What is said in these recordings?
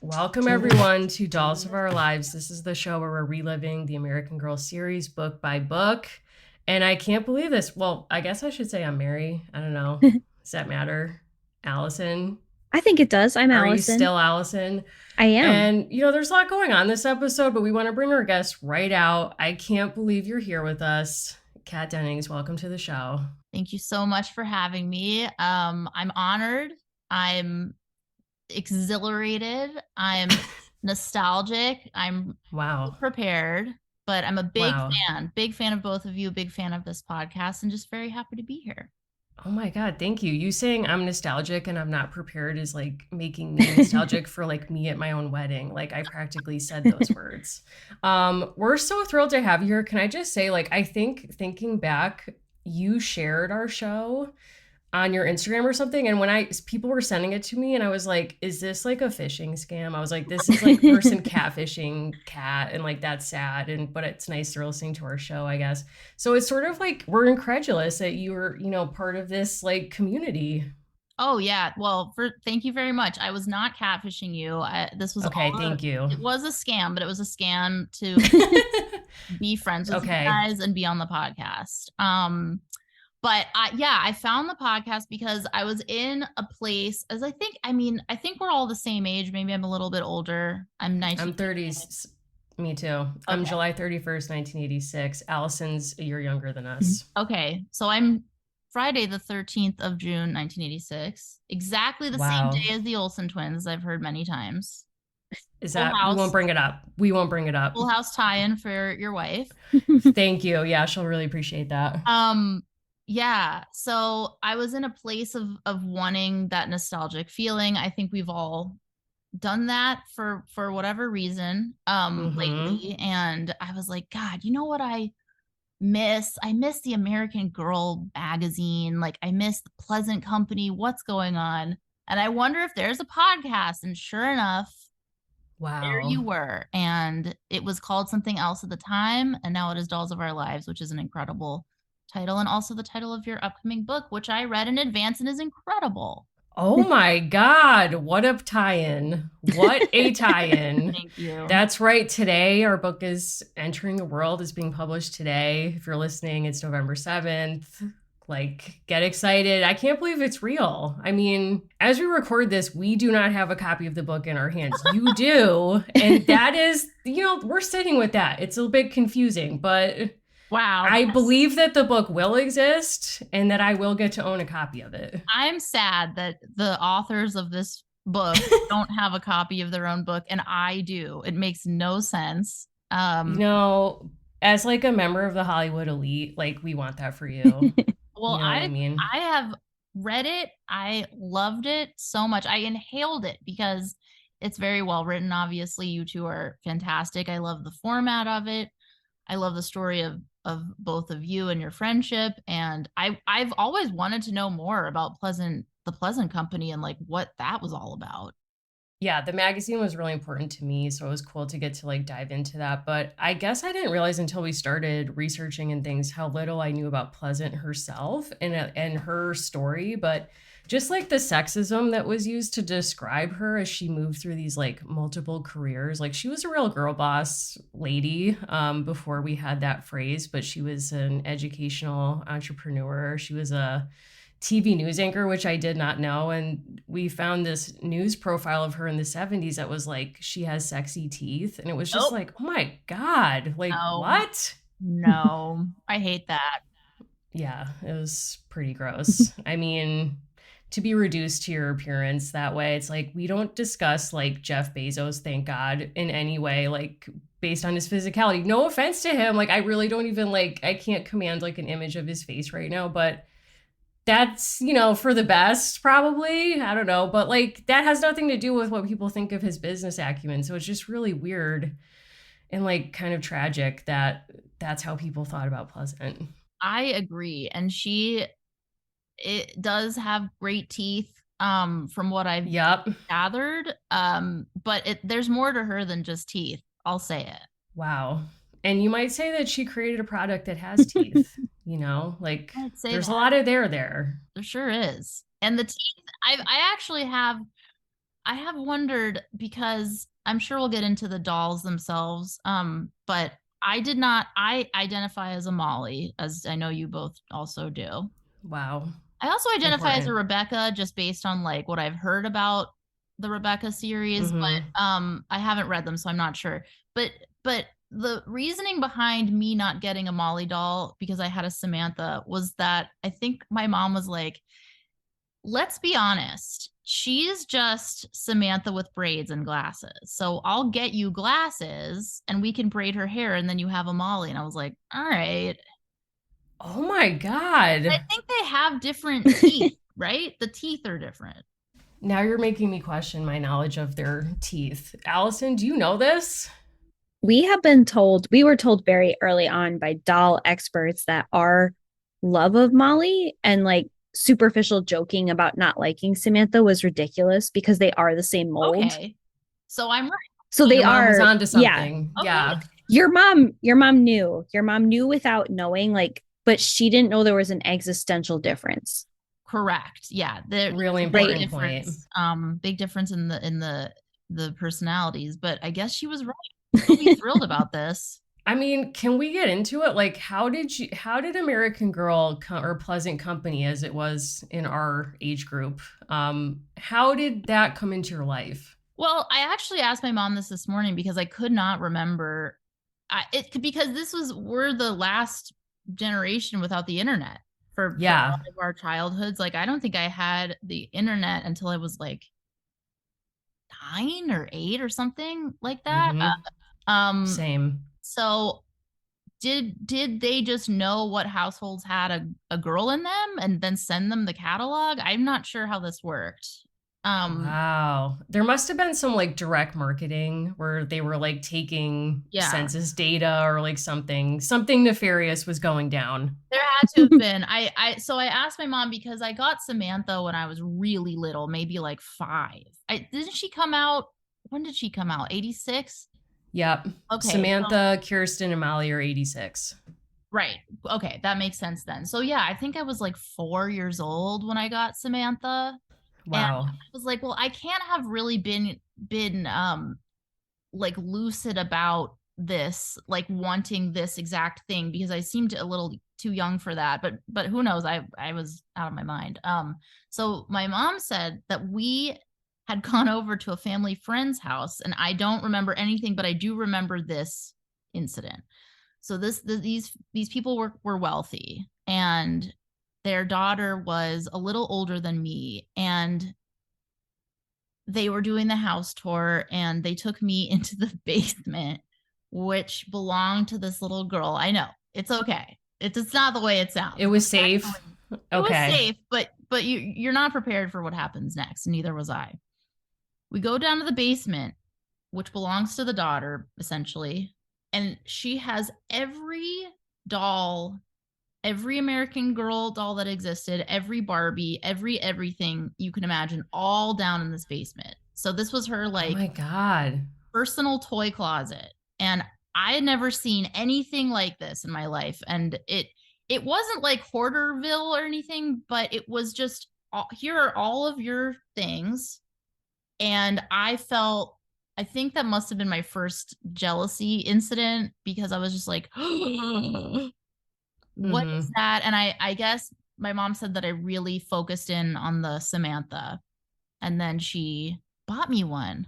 Welcome, everyone, to Dolls of Our Lives. This is the show where we're reliving the American Girl series book by book. And I can't believe this. Well, I guess I should say I'm Mary. I don't know. Does that matter? Allison? I think it does. I'm Are you Allison. still Allison? I am. And, there's a lot going on this episode, but we want to bring our guest right out. I can't believe you're here with us. Kat Dennings, welcome to the show. Thank you so much for having me. I'm honored. I'm exhilarated. I'm nostalgic. I'm prepared, but I'm a big fan of both of you, big fan of this podcast, and just very happy to be here. Oh my God, thank you. You saying I'm nostalgic and I'm not prepared is like making me nostalgic for like me at my own wedding. Like I practically said those words. We're so thrilled to have you here. Can I just say, like, I think thinking back, you shared our show on your Instagram or something. And when people were sending it to me and I was like, is this like a phishing scam? I was like, this is like person catfishing Kat. And like, that's sad. But it's nice they're listening to our show, I guess. So it's sort of like, we're incredulous that you were, part of this like community. Oh yeah. Well, thank you very much. I was not catfishing you. This was okay. Thank you. It was a scam, but it was a scam to be friends with you guys and be on the podcast. But I found the podcast because I was in a place, as I think we're all the same age. Maybe I'm a little bit older. I'm 19. I'm 30s. Me too. Okay. I'm July 31st, 1986. Allison's a year younger than us. Okay. So I'm Friday the 13th of June, 1986. Exactly the same day as the Olsen twins, I've heard many times. Is that, we won't bring it up. Full house tie-in for your wife. Thank you. Yeah, she'll really appreciate that. Yeah. So I was in a place of wanting that nostalgic feeling. I think we've all done that for whatever reason lately. And I was like, God, you know what I miss? I miss the American Girl magazine. Like I miss the Pleasant Company. What's going on? And I wonder if there's a podcast. And sure enough, there you were. And it was called something else at the time. And now it is Dolls of Our Lives, which is an incredible title, and also the title of your upcoming book, which I read in advance and is incredible. Oh my God, what a tie-in. What a tie-in. Thank you. That's right. Today, our book is entering the world, is being published today. If you're listening, it's November 7th. Like, get excited. I can't believe it's real. I mean, as we record this, we do not have a copy of the book in our hands. You do. And that is, we're sitting with that. It's a bit confusing, but wow. I believe that the book will exist and that I will get to own a copy of it. I'm sad that the authors of this book don't have a copy of their own book, and I do. It makes no sense. As like a member of the Hollywood elite, like we want that for you. Well, I have read it. I loved it so much. I inhaled it because it's very well written. Obviously, you two are fantastic. I love the format of it. I love the story of both of you and your friendship. And I've always wanted to know more about the Pleasant Company and like what that was all about. Yeah, the magazine was really important to me, so it was cool to get to like dive into that. But I guess I didn't realize until we started researching and things how little I knew about Pleasant herself and her story. But just like the sexism that was used to describe her as she moved through these like multiple careers. Like she was a real girl boss lady before we had that phrase, but she was an educational entrepreneur. She was a TV news anchor, which I did not know. And we found this news profile of her in the 70s that was like, she has sexy teeth. And it was just like, oh my God, like what? No, I hate that. Yeah, it was pretty gross. I mean, to be reduced to your appearance that way, it's like, we don't discuss like Jeff Bezos, thank God, in any way, like based on his physicality. No offense to him. Like, I really don't even I can't command like an image of his face right now, but that's, for the best, probably. I don't know. But like, that has nothing to do with what people think of his business acumen. So it's just really weird and like kind of tragic that that's how people thought about Pleasant. I agree. And it does have great teeth, from what I've gathered. But there's more to her than just teeth. I'll say it. Wow. And you might say that she created a product that has teeth, like I'd say there's a that. lot of there. There sure is. And the teeth, I actually I have wondered because I'm sure we'll get into the dolls themselves. But I identify as a Molly, as I know you both also do. Wow. I also identify as a Important. Rebecca just based on like what I've heard about the Rebecca series, Mm-hmm. but I haven't read them, so I'm not sure. But the reasoning behind me not getting a Molly doll because I had a Samantha was that I think my mom was like, let's be honest. She's just Samantha with braids and glasses. So I'll get you glasses and we can braid her hair and then you have a Molly. And I was like, all right. Oh my God. I think they have different teeth, right? The teeth are different. Now you're making me question my knowledge of their teeth. Allison, do you know this? We were told very early on by doll experts that our love of Molly and like superficial joking about not liking Samantha was ridiculous because they are the same mold. Okay. So I'm right. So they Your mom was are, onto yeah. something. Okay. Yeah. Your mom knew. Your mom knew without knowing, like, but she didn't know there was an existential difference. Correct. Yeah. There's Really a big Right. important point. difference. Big difference in the personalities, but I guess she was right. I'll be thrilled about this. I mean, can we get into it? Like, how did American Girl or Pleasant Company, as it was in our age group, how did that come into your life? Well, I actually asked my mom this morning because I could not remember because we're the last generation without the internet for a Yeah. lot of our childhoods. Like I don't think I had the internet until I was like 9 or 8 or something like that. Mm-hmm. Um, Same. so did they just know what households had a girl in them and then send them the catalog? I'm not sure how this worked. Um, Wow. There must have been some like direct marketing where they were like taking yeah. census data or like something nefarious was going down. There had to have been. So I asked my mom because I got Samantha when I was really little, maybe like 5. Didn't she come out? When did she come out? 86? Yep. Okay. Samantha, Kirsten, and Molly are 86. Right. Okay, that makes sense then. So yeah, I think I was like 4 years old when I got Samantha. And Wow. I was like, well, I can't have really been like lucid about this, like wanting this exact thing because I seemed a little too young for that. But who knows? I was out of my mind. So my mom said that we had gone over to a family friend's house, and I don't remember anything, but I do remember this incident. So these people were wealthy, and their daughter was a little older than me, and they were doing the house tour and they took me into the basement, which belonged to this little girl. I know it's okay. It's not the way it sounds. It was safe. It was Okay. safe, but you're not prepared for what happens next. Neither was I. We go down to the basement, which belongs to the daughter, essentially. And she has every doll, every American Girl doll that existed, every Barbie, everything you can imagine, all down in this basement. So this was her Oh like my God. personal toy closet. And I had never seen anything like this in my life. And it wasn't like Hoarderville or anything, but it was just here are all of your things. And I think that must have been my first jealousy incident because I was just like, what is Mm-hmm. that? And I guess my mom said that I really focused in on the Samantha, and then she bought me one,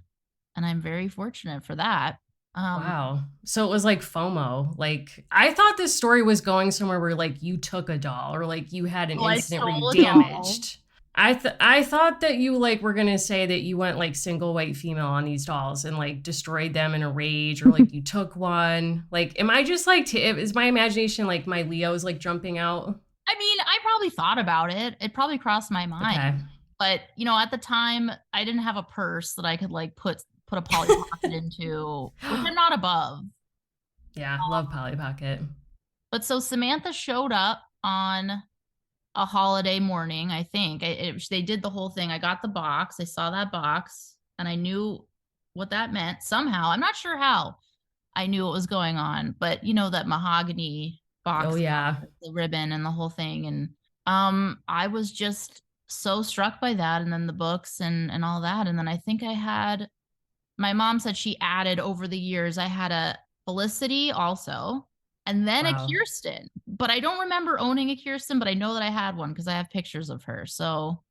and I'm very fortunate for that. Wow. So it was like FOMO. Like I thought this story was going somewhere where like you took a doll or like you had an I incident where you stole a doll. damaged. I thought that you like were gonna say that you went like single white female on these dolls and like destroyed them in a rage or like you took one. Like, am I just like is my imagination like my Leo's like jumping out? I mean, I probably thought about it. It probably crossed my mind. Okay. But at the time, I didn't have a purse that I could like put a Polly Pocket into, which I'm not above. Yeah, love Polly Pocket. But so Samantha showed up on a holiday morning, I think. They did the whole thing. I got the box. I saw that box and I knew what that meant somehow. I'm not sure how. I knew what was going on. But you know, that mahogany Oh box, yeah. the ribbon and the whole thing. And I was just so struck by that. And then the books and all that. And then I think I had, my mom said she added over the years, I had a Felicity also, and then a Wow. Kirsten. But I don't remember owning a Kirsten, but I know that I had one because I have pictures of her. So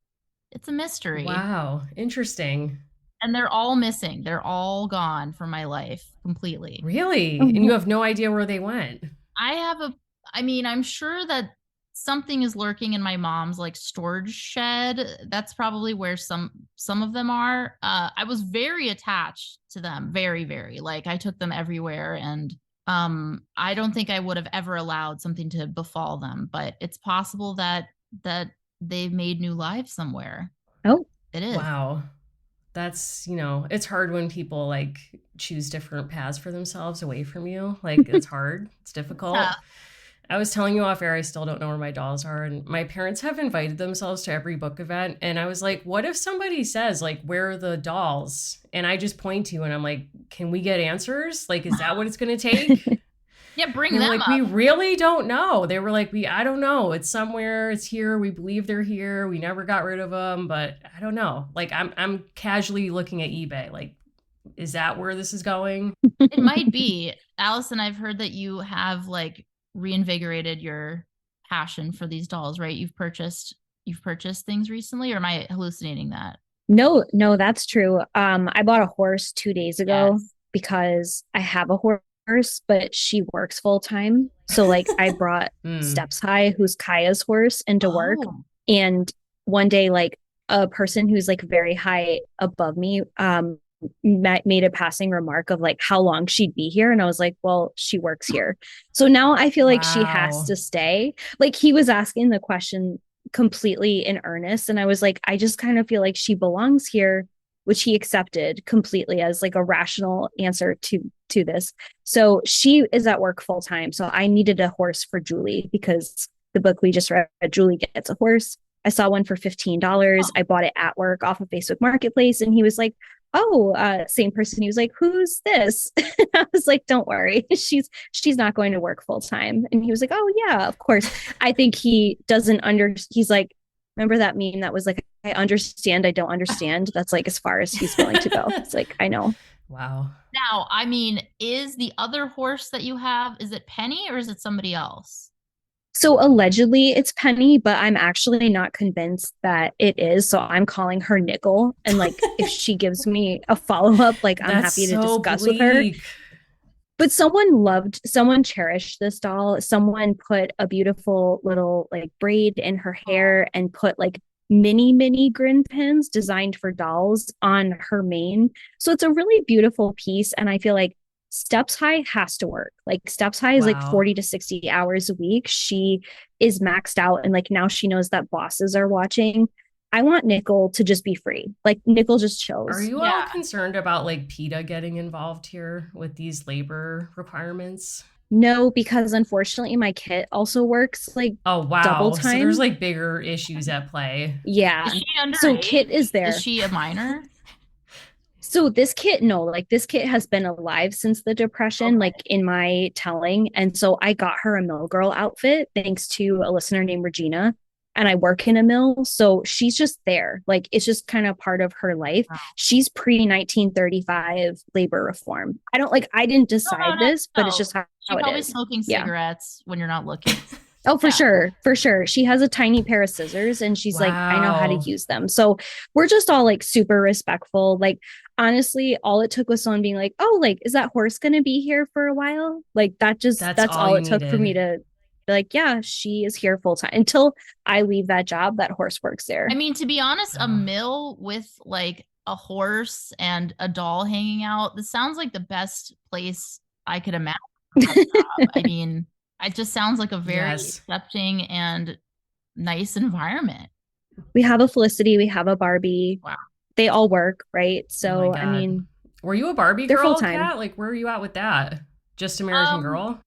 it's a mystery. Wow. Interesting. And they're all missing. They're all gone from my life completely. Really? And you Oh, have no idea where they went. I have a, I mean, I'm sure that something is lurking in my mom's like storage shed. That's probably where some of them are. I was very attached to them, very, very. Like I took them everywhere, and I don't think I would have ever allowed something to befall them, but it's possible that they've made new lives somewhere. oh, It is. Wow. That's, it's hard when people like choose different paths for themselves away from you. Like it's hard. It's difficult. Tough. I was telling you off air, I still don't know where my dolls are. And my parents have invited themselves to every book event. And I was like, what if somebody says, like, where are the dolls? And I just point to you and I'm like, can we get answers? Like, is that what it's going to take? Yeah, bring And them like, up. we really don't know. They were like, I don't know. It's somewhere. It's here. We believe they're here. We never got rid of them, but I don't know. Like, I'm casually looking at eBay. Like, is that where this is going? It might be. Allison, I've heard that you have like reinvigorated your passion for these dolls, right? You've purchased things recently, or am I hallucinating that? no, no, that's true. I bought a horse 2 days ago Yes. because I have a horse, but she works full time. So like I brought Hmm. Steps High, who's Kaya's horse, into work. Oh, And one day, like a person who's like very high above me, made a passing remark of like how long she'd be here. And I was like, well, she works here. So now I feel like she has Wow. to stay. Like he was asking the question completely in earnest. And I was like, I just kind of feel like she belongs here, which he accepted completely as like a rational answer to this. So she is at work full time. So I needed a horse for Julie because the book we just read, Julie Gets a Horse. I saw one for $15. I bought it at work off of Facebook Marketplace. And he was like, oh, same person. He was like, who's this? I was like, don't worry. She's not going to work full time. And he was like, oh yeah, of course. I think he doesn't he's like, remember that meme that was like, I understand, I don't understand. That's like as far as he's willing to go. It's like, I know. Wow. now, I mean, is the other horse that you have, is it Penny or is it somebody else? So allegedly it's Penny, but I'm actually not convinced that it is. So I'm calling her Nickel. And like if she gives me a follow-up, like I'm That's happy to so discuss with her. bleak. But someone cherished this doll. Someone put a beautiful little like braid in her Oh, hair and put like mini grin pins designed for dolls on her mane. So it's a really beautiful piece. And I feel like Steps High has to work. Like Steps High is like Wow. 40 to 60 hours a week. She is maxed out. And like now she knows that bosses are watching. I want Nickel to just be free. Like Nickel just Are chills. you all yeah. concerned about like PETA getting involved here with these labor requirements? No, because unfortunately my kit also works like Oh, double wow. So there's time. like bigger issues at play. Is Yeah. she So Kit underage? is Is there. she a minor? So this kit, no, like this kit has been alive since the depression, like Okay. in my telling. And so I got her a mill girl outfit thanks to a listener named Regina. And I work in a mill. So she's just there. Like it's just kind of part of her life. Wow. She's pre 1935 labor reform. I didn't No, no, decide no, this, but it's no. just She how it probably is. smoking Yeah. cigarettes when you're not looking. Oh, for Yeah. sure. For sure. She has a tiny pair of scissors and she's like, I know how to Wow. use them. So we're just all like super respectful. Like, honestly, all it took was someone being like, oh, like, is that horse going to be here for a while? Like, That's that's all all you it took for me needed. to be like, yeah, she is here full time. Until I leave that job, that horse works I there. mean, to be honest, a Wow. mill with like a horse and a doll hanging out, this sounds like the best place I could imagine for that job. I mean, it just sounds like a very Yes. accepting and nice environment. We have a Felicity, we have a Barbie. Wow. They all work, right? Oh my So, I God. mean, Were you a Barbie they're full girl, time. Kat? Like, where are you at with that? Just American Um, Girl?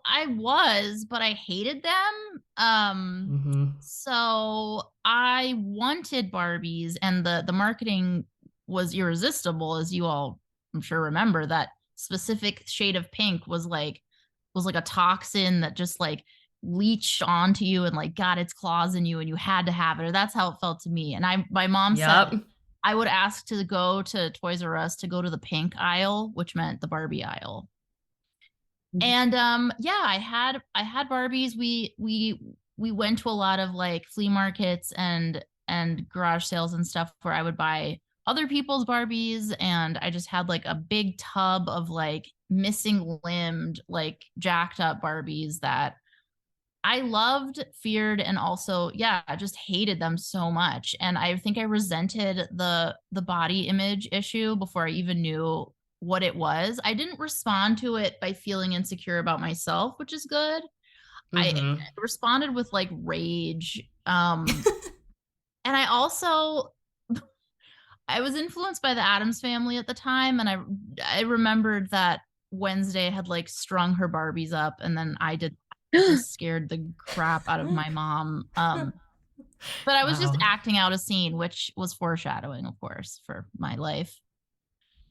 I was, but I hated them. Mm-hmm. So I wanted Barbies, and the marketing was irresistible, as you all I'm sure remember that specific shade of pink was like a toxin that just like leached onto you and like got its claws in you and you had to have it, or that's how it felt to me. And my mom said Yep. I would ask to go to Toys R Us to go to the pink aisle, which meant the Barbie aisle. And yeah, I had Barbies. We went to a lot of like flea markets and garage sales and stuff where I would buy other people's Barbies, and I just had like a big tub of like missing limbed, like jacked up Barbies that I loved, feared, and also, yeah, I just hated them so much. And I think I resented the body image issue before I even knew what it was. I didn't respond to it by feeling insecure about myself, which is good. I Mm-hmm. responded with like rage. And I also I was influenced by the Addams family at the time, and I remembered that Wednesday had like strung her Barbies up, and then I did just scared the crap out of my mom. But I was just Wow. acting out a scene, which was foreshadowing, of course, for my life.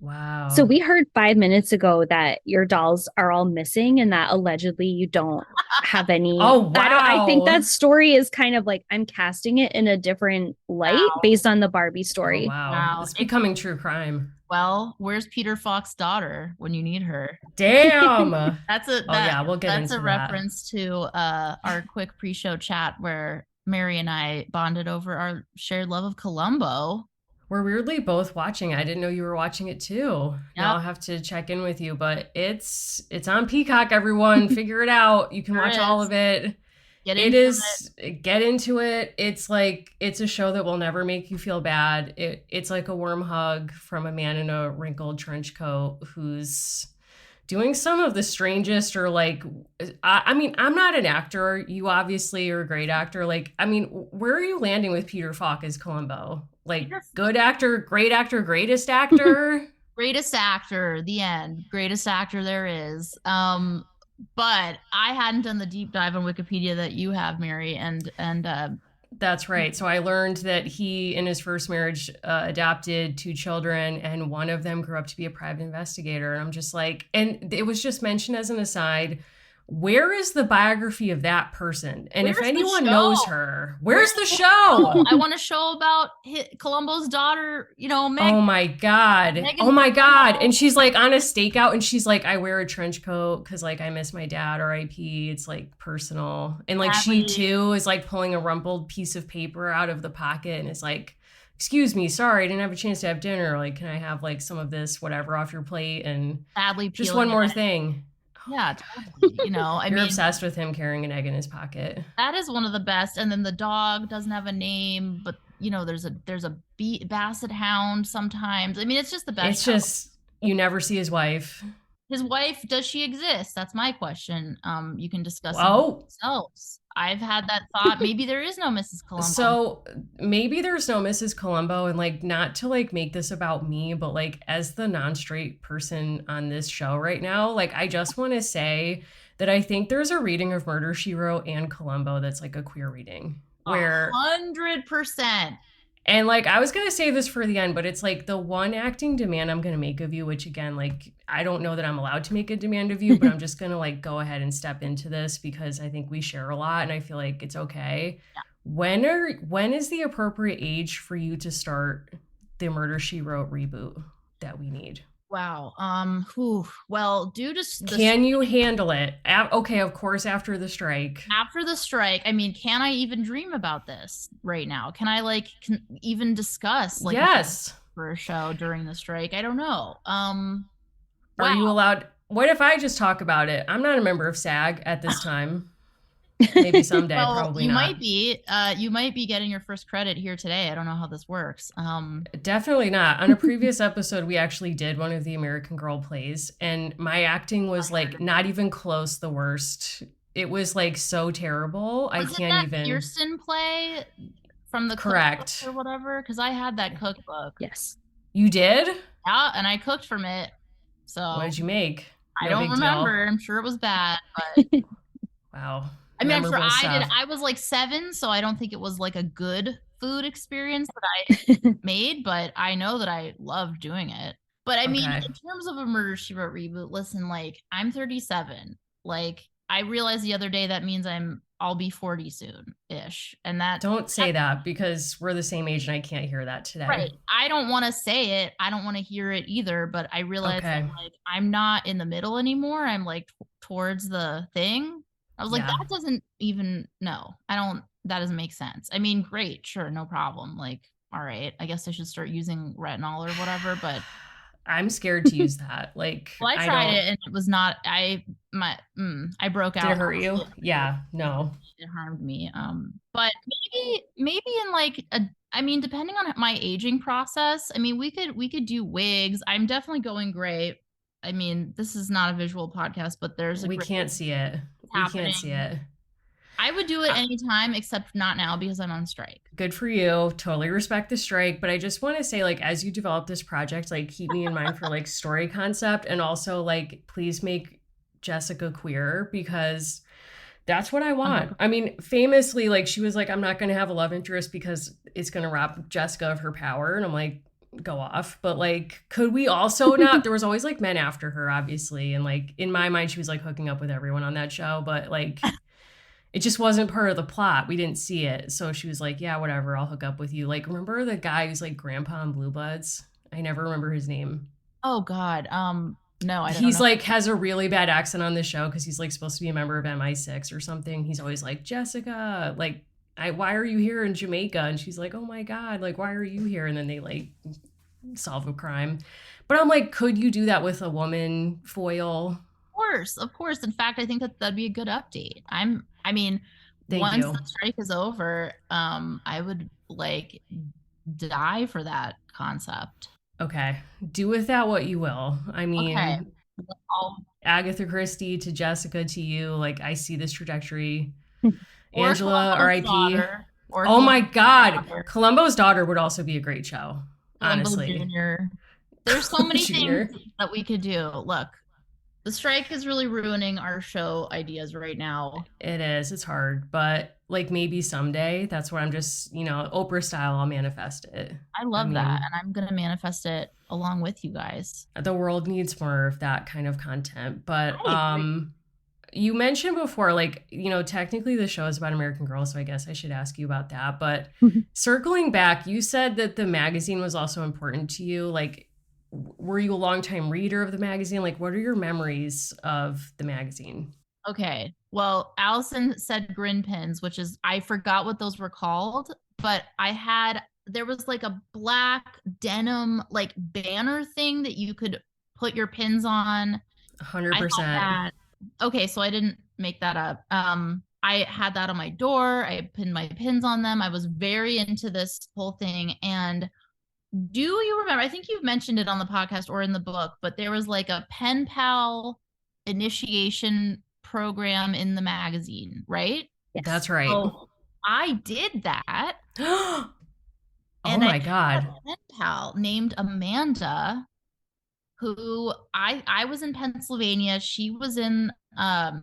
So Wow. we heard 5 minutes ago that your dolls are all missing and that allegedly you don't have any. Oh, I think that wow. story is kind of like I'm casting it in a different light Wow. based on the Barbie Oh, story. wow. Wow. It's becoming true crime. Well, where's Peter Falk's daughter when you need her? Damn. That's a Oh, yeah, we'll get that's a into that. reference to our quick pre-show chat where Mary and I bonded over our shared love of Columbo. We're weirdly both watching. I didn't know you were watching it too. Now Yep, I'll have to check in with you, but it's on Peacock, everyone. Figure it out. You can there watch all is. of it. Get It into it. is get into it. It's like it's a show that will never make you feel bad. It's like a warm hug from a man in a wrinkled trench coat who's doing some of the strangest or like I mean, I'm not an actor. You obviously are a great actor. Like, I mean, where are you landing with Peter Falk as Columbo? Like, Peter good actor, greatest actor. Greatest actor, the end. Greatest actor there is. But I hadn't done the deep dive on Wikipedia that you have, Mary, and That's right. So I learned that he, in his first marriage, adopted two children, and one of them grew up to be a private investigator. And I'm just like, and it was just mentioned as an aside. Where is the biography of that person? And if where's the anyone show? knows her, Where's where's the the show? show? I want a show about Columbo's daughter, Meg. Oh my God. Megan Oh my God. Columbo. And she's like on a stakeout and she's like, I wear a trench coat because like I miss my dad, RIP. It's like personal. And like she Sadly, too is like pulling a rumpled piece of paper out of the pocket and is like, excuse me, sorry, I didn't have a chance to have dinner. Like, can I have like some of this, whatever, off your plate? And sadly just peeling one more it. thing. Yeah, totally. I You're mean, obsessed with him carrying an egg in his pocket. that is one of the best. And then the dog doesn't have a name, but there's a basset hound sometimes. I mean, it's just the best It's show. just, you never see his wife. His wife, does she exist? That's my question. You can discuss among Oh, yourselves. I've had that thought. Maybe there is no Mrs. Columbo. so maybe there's no Mrs. Columbo, and like not to like make this about me, but like as the non-straight person on this show right now, like I just want to say that I think there's a reading of Murder She Wrote and Columbo that's like a queer reading A where 100%. and like I was gonna save this for the end, but it's like the one acting demand I'm gonna make of you, which again, like I don't know that I'm allowed to make a demand of you, but I'm just gonna like go ahead and step into this because I think we share a lot and I feel like it's okay. When is the appropriate age for you to start the Murder She Wrote reboot that we need? Wow. Well, due to Can you handle it? Okay, of course, after the strike. after the strike, I mean, can I even dream about this right now? Can I even discuss like Yes. for a show during the strike? I don't know. Are Wow. you allowed? What if I just talk about it? I'm not a member of SAG at this time. Maybe someday, Well, probably you not. might be. You might be getting your first credit here today. I don't know how this works. Definitely not. On a previous episode, we actually did one of the American Girl plays, and my acting was like not even close the worst. It was like so terrible. I Was it can't that even. Kirsten play from the Correct. cookbook or whatever? Because I had that cookbook. Yes. You did? Yeah, and I cooked from it. So What did you make? I No don't big remember. I'm sure it was bad, but deal. Wow. I mean, I'm sure Memorable I did. stuff. I was like 7, so I don't think it was like a good food experience that I made, but I know that I loved doing it. But I mean, Okay. in terms of a Murder She Wrote reboot, listen, like I'm 37. Like I realized the other day that means I'll be 40 soon ish. And Don't that say that because we're the same age and I can't hear that today. right. I don't want to say it. I don't want to hear it either, but I realize Okay. that like I'm not in the middle anymore. I'm like towards the thing. I was like, Yeah. that doesn't even no. I don't that doesn't make sense. I mean, great, sure, no problem. Like, all right, I guess I should start using retinol or whatever, but I'm scared to use that. Like, well, I I tried don't. it and it was not I broke Did it out hurt you? honestly. Yeah. No. It harmed me. But maybe in like a I mean, depending on my aging process, I mean, we could do wigs. I'm definitely going gray. I mean, this is not a visual podcast, but there's a We gray can't see it. We can't see happening. it. I would do it Uh, anytime except not now because I'm on strike. Good for you. Totally respect the strike. But I just want to say, like, as you develop this project, like, keep me in mind for like story concept and also like, please make Jessica queer because that's what I want. 100%. I mean, famously, like, she was like, I'm not going to have a love interest because it's going to rob Jessica of her power. And I'm like, go off. But like, could we also not? There was always like men after her, obviously. And like, in my mind, she was like hooking up with everyone on that show. But like, it just wasn't part of the plot. We didn't see it. So she was like, yeah, whatever. I'll hook up with you. Like, remember the guy who's like grandpa in Blue Bloods? I never remember his name. Oh God. No, I don't He's know. like has a really bad accent on the show because he's like supposed to be a member of MI6 or something. He's always like, Jessica, like, why are you here in Jamaica? And she's like, oh my God, like, why are you here? And then they like solve a crime. But I'm like, could you do that with a woman foil? Course, of course. In fact, I think that that'd be a good update. I mean, Thank once you. the strike is over, I would like die for that concept. Okay. Do with that what you will. I Okay. mean, I'll, Agatha Christie to Jessica to you. Like, I see this trajectory. or Angela, Columbo's RIP. daughter, or Oh my Columbo's God. daughter, Columbo's daughter would also be a great show, Columbo honestly. Jr. There's so Columbo many things Jr. that we could do. Look, the strike is really ruining our show ideas right now. It is. It's hard, but like maybe someday. That's what I'm just, Oprah style. I'll manifest it. I I love that, mean, and I'm gonna manifest it along with you guys. the world needs more of that kind of content. But I agree. you mentioned before, like, technically the show is about American Girl, so I guess I should ask you about that. But circling back, you said that the magazine was also important to you. Like, were you a longtime reader of the magazine? Like, what are your memories of the magazine? Okay. Well, Allison said grin pins, which is I forgot what those were called, but there was like a black denim like banner thing that you could put your pins on. I had 100%. that. Okay, so I didn't make that up. I had that on my door. I pinned my pins on them. I was very into this whole thing. And do you remember? I think you've mentioned it on the podcast or in the book, but there was like a pen pal initiation program in the magazine, right? Yes. That's right. So I did that, Oh and I my had God. a pen pal named Amanda who I was in Pennsylvania. She was in Long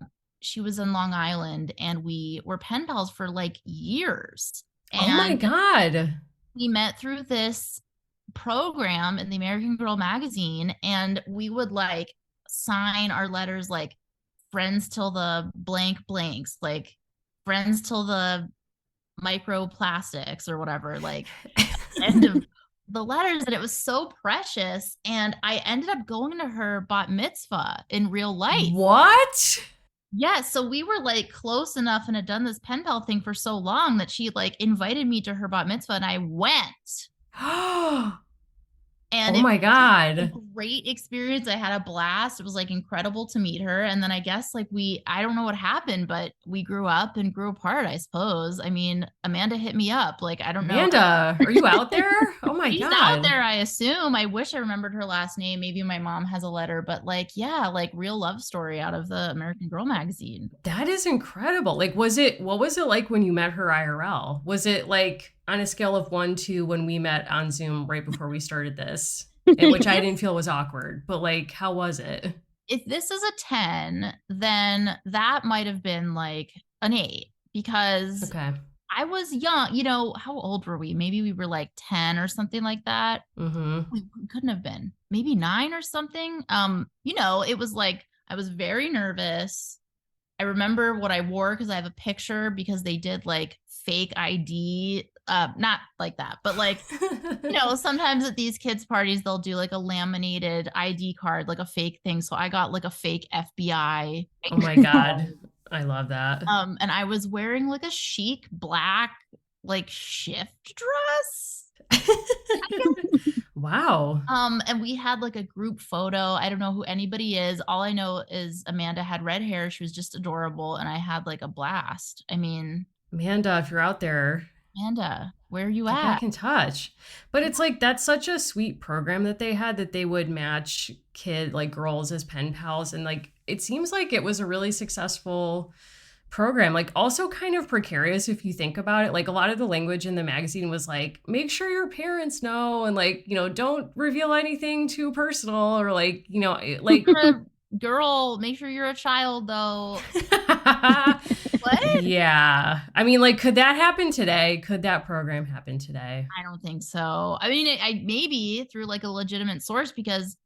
Island, and we were pen pals for like years. Oh my And God. we met through this program in the American Girl magazine, and we would like sign our letters like friends till the blank blanks, like friends till the microplastics or whatever, like end of the letters. And it was so precious. And I ended up going to her bat mitzvah in real life. What? Yeah, so we were like close enough and had done this pen pal thing for so long that she like invited me to her bat mitzvah and I went. Oh And it my was a God. great experience. I had a blast. It was like incredible to meet her. And then I guess like I don't know what happened, but we grew up and grew apart, I suppose. I mean, Amanda hit me up. Like, I don't know. Amanda, are you out there? Oh my She's out God. there, I assume. I wish I remembered her last name. Maybe my mom has a letter, but like, yeah, like real love story out of the American Girl magazine. That is incredible. Like, what was it like when you met her IRL? Was it like on a scale of 1 to when we met on Zoom right before we started this, which I didn't feel was awkward, but like, how was it? If this is a 10, then that might have been like an 8 because Okay. I I was young. How old were we? Maybe we were like 10 or something like that. Mm-hmm. We couldn't have been. Maybe 9 or something. It was like I was very nervous. I remember what I wore because I have a picture because they did like fake ID, not like that, but like, sometimes at these kids' parties, they'll do like a laminated ID card, like a fake thing. So I got like a fake FBI. Oh my God. I love that. And I was wearing like a chic black, like shift dress. Wow. And we had like a group photo. I don't know who anybody is. All I know is Amanda had red hair. She was just adorable. And I had like a blast. I mean, Amanda, if you're out there, Amanda, where are you get at? back in touch. But it's like that's such a sweet program that they had that they would match like girls as pen pals. And like it seems like it was a really successful program, like also kind of precarious if you think about it. Like a lot of the language in the magazine was like, make sure your parents know, and like, don't reveal anything too personal, or like, like Girl, make sure you're a child though. What? Yeah. I mean, like, could that happen today? Could that program happen today? I don't think so. I mean, I maybe through like a legitimate source, because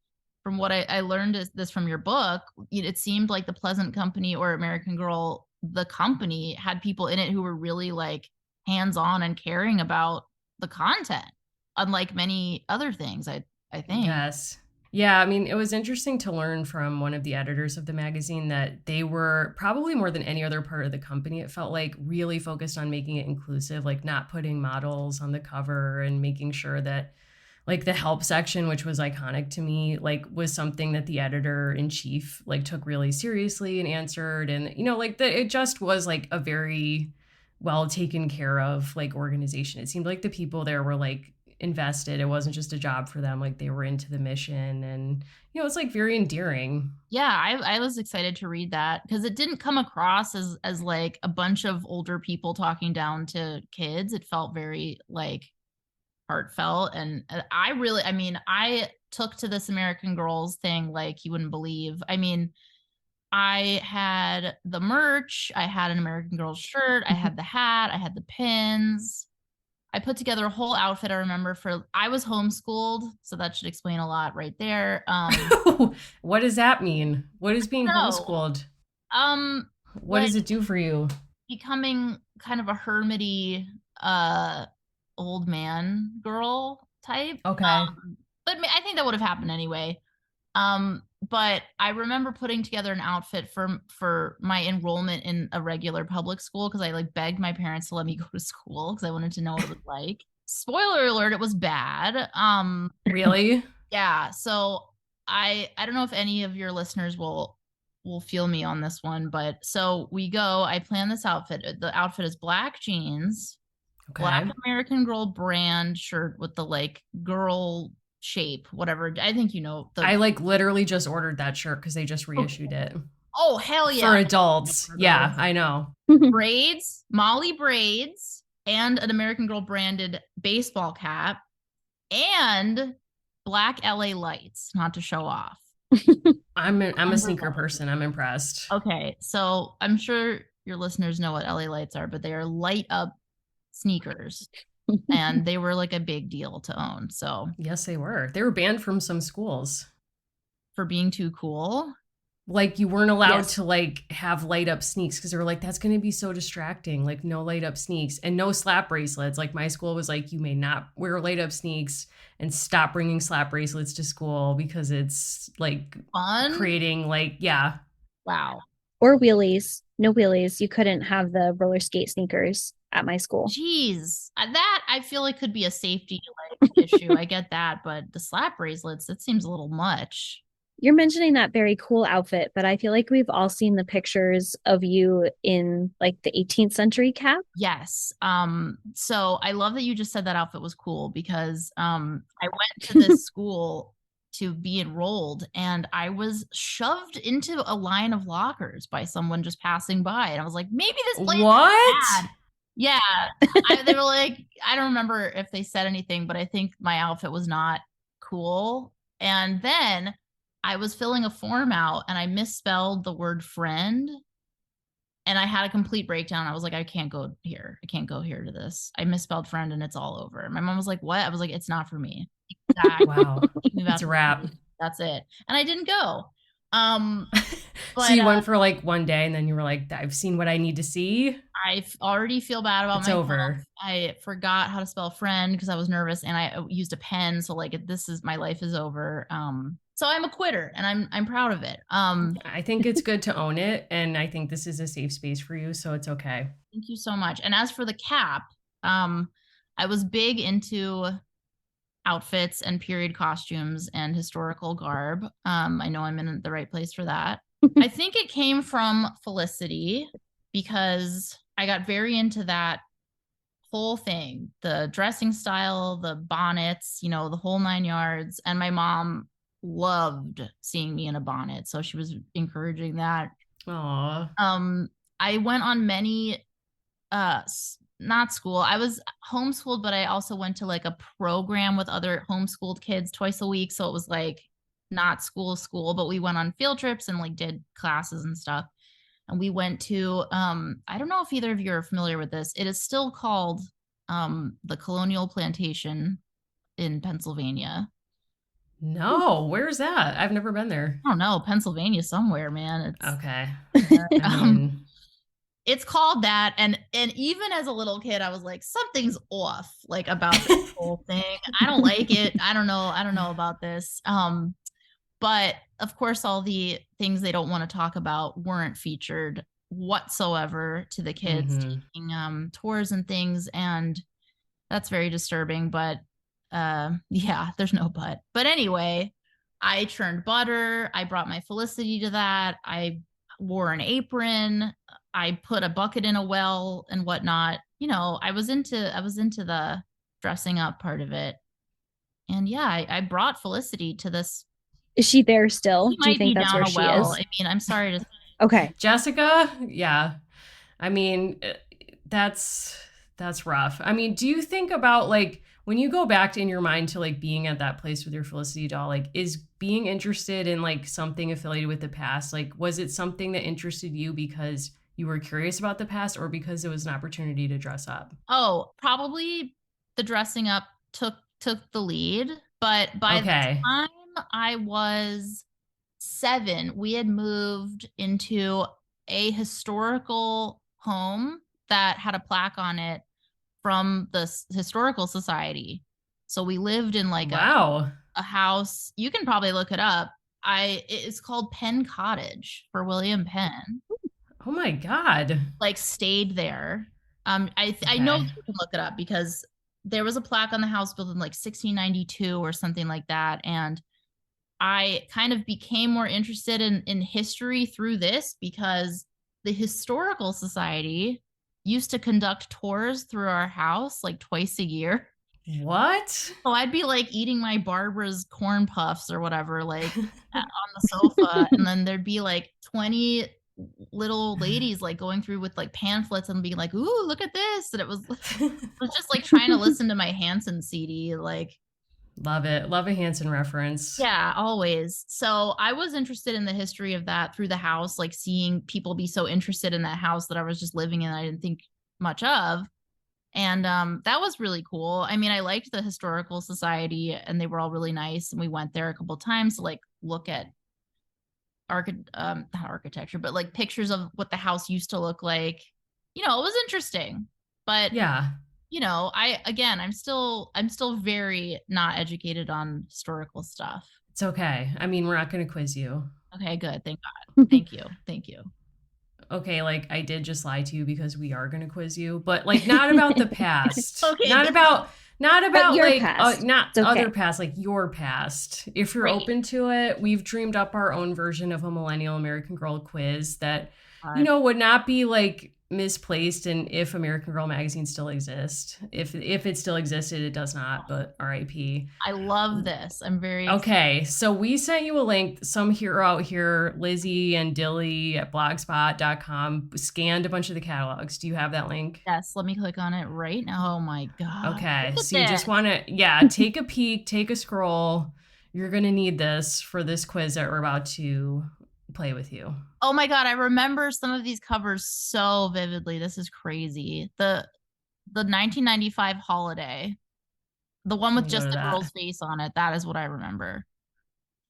from what I learned this from your book, it seemed like the Pleasant Company or American Girl, the company, had people in it who were really like hands-on and caring about the content, unlike many other things, I think. Yes. Yeah, I mean, it was interesting to learn from one of the editors of the magazine that they were probably more than any other part of the company, it felt like, really focused on making it inclusive, like not putting models on the cover, and making sure that like the help section, which was iconic to me, like was something that the editor in chief like took really seriously and answered. And like it just was like a very well taken care of like organization. It seemed like the people there were like invested. It wasn't just a job for them, like they were into the mission. And it's like very endearing. Yeah, I was excited to read that because it didn't come across as like a bunch of older people talking down to kids. It felt very like heartfelt. And I took to this American Girls thing like you wouldn't believe. I mean, I had the merch, I had an American Girls shirt, I had the hat, I had the pins. I put together a whole outfit. I remember I was homeschooled, so that should explain a lot right there. What does that mean? What is being homeschooled? What does it do for you? Becoming kind of a hermity old man girl type. Okay. But I think that would have happened anyway. But I remember putting together an outfit for my enrollment in a regular public school because I like begged my parents to let me go to school because I wanted to know what it was like. Spoiler alert, it was bad. Really? Yeah. So I don't know if any of your listeners will feel me on this one, but so we go. I plan this outfit. The outfit is black jeans, Okay. black American Girl brand shirt with the like girl shape, whatever. I think I like literally just ordered that shirt because they just reissued it. Oh, hell yeah. For adults. Yeah, I know. Braids, Molly braids, and an American Girl branded baseball cap, and black LA lights, not to show off. I'm a sneaker person. I'm impressed. Okay, so I'm sure your listeners know what LA lights are, but they are light up sneakers. And they were like a big deal to own. So yes, they were. They were banned from some schools for being too cool. Like you weren't allowed to like have light up sneaks because they were like, that's going to be so distracting. Like no light up sneaks and no slap bracelets. Like my school was like, you may not wear light up sneaks and stop bringing slap bracelets to school because it's like fun creating like, yeah. Wow. Or wheelies. No wheelies. You couldn't have the roller skate sneakers at my school. Jeez, that I feel like could be a safety issue. I get that, but the slap bracelets, that seems a little much. You're mentioning that very cool outfit, but I feel like we've all seen the pictures of you in like the 18th century cap. Yes. So I love that you just said that outfit was cool because I went to this school to be enrolled and I was shoved into a line of lockers by someone just passing by. And I was like, maybe this place is bad. Yeah. They were like, I don't remember if they said anything, but I think my outfit was not cool. And then I was filling a form out and I misspelled the word friend. And And I had a complete breakdown. I was like, I can't go here. I can't go here to this. I misspelled friend and it's all over. My mom was like, what? I was like, it's not for me. Exactly. Wow. Take me back It's a to wrap. sleep. That's it. And I didn't go. Um, So but you went for like one day and then you were like, I've seen what I need to see. already feel bad about It's myself. over. I forgot how to spell friend because I was nervous and I used a pen. So like this is my life is over. So I'm a quitter and I'm proud of it. I think it's good to own it. And I think this is a safe space for you. So it's okay. Thank you so much. And as for the cap, I was big into outfits and period costumes and historical garb. I know I'm in the right place for that. I think it came from Felicity because I got very into that whole thing, the dressing style, the bonnets, you know, the whole 9 yards. And my mom loved seeing me in a bonnet. So she was encouraging that. Aw. I went on many uh not school. I was homeschooled, but I also went to like a program with other homeschooled kids twice a week. So it was like not school, but we went on field trips and like did classes and stuff. And we went to I don't know if either of you are familiar with this. It is still called the Colonial Plantation in Pennsylvania. No, where's that? I've never been there. I don't know, Pennsylvania somewhere, man. It's Okay. I um mean, it's called that, and even as a little kid I was like something's off like about this whole thing. I don't like it. I don't know about this. But of course all the things they don't want to talk about weren't featured whatsoever to the kids taking tours and things, and that's very disturbing. But yeah, there's no but anyway, I churned butter. I brought my Felicity to that. I wore an apron. I put a bucket in a well and whatnot. You know, I was into the dressing up part of it. And yeah, I brought Felicity to this. Is she there still? She Do you might be think that's down where a she well. is? I mean, I'm sorry to Okay. Jessica, yeah. I mean, that's rough. I mean, do you think about like when you go back to in your mind to like being at that place with your Felicity doll, like is being interested in like something affiliated with the past, like was it something that interested you because you were curious about the past or because it was an opportunity to dress up? Oh, probably the dressing up took the lead, but by the Okay. time I was 7, we had moved into a historical home that had a plaque on it from the historical society. So we lived in like Wow. a house. You can probably look it up. It's called Penn Cottage for William Penn. Oh my God. Like stayed there. I know Okay. you can look it up because there was a plaque on the house built in like 1692 or something like that, and I kind of became more interested in history through this because the historical society used to conduct tours through our house like twice a year. What? So I'd be like eating my Barbara's corn puffs or whatever, like on the sofa, and then there'd be like 20 little ladies like going through with like pamphlets and being like, "Ooh, look at this!" And it was just like trying to listen to my Hanson CD, like. Love it. Love a Hanson reference. Yeah, always. So I was interested in the history of that through the house, like seeing people be so interested in that house that I was just living in, I didn't think much of. And that was really cool. I mean, I liked the historical society and they were all really nice. And we went there a couple times to like look at not architecture, but like pictures of what the house used to look like. You know, it was interesting. But Yeah. you know, I'm still very not educated on historical stuff. It's okay. I mean, we're not going to quiz you. Okay, good. Thank God. Thank you. Thank you. Okay, like I did just lie to you because we are going to quiz you, but like not about the past. Okay, Not about your like past. not It's okay. other past, like your past. If you're Great. open to it, we've dreamed up our own version of a millennial American Girl quiz that God. you know would not be like misplaced and if American Girl magazine still exists. If it still existed, it does not, but RIP. I love this. I'm very Okay, so we sent you a link. Some hero out here, Lizzie and Dilly at blogspot.com, scanned a bunch of the catalogs. Do you have that link? Yes, let me click on it right now. Oh my God. Okay, Look at so you just this. want to, take a peek, take a scroll. You're going to need this for this quiz that we're about to play with you. Oh my God, I remember some of these covers so vividly. This is crazy. The 1995 holiday, the one Let with me go just to the that. girl's face on it. That is what I remember.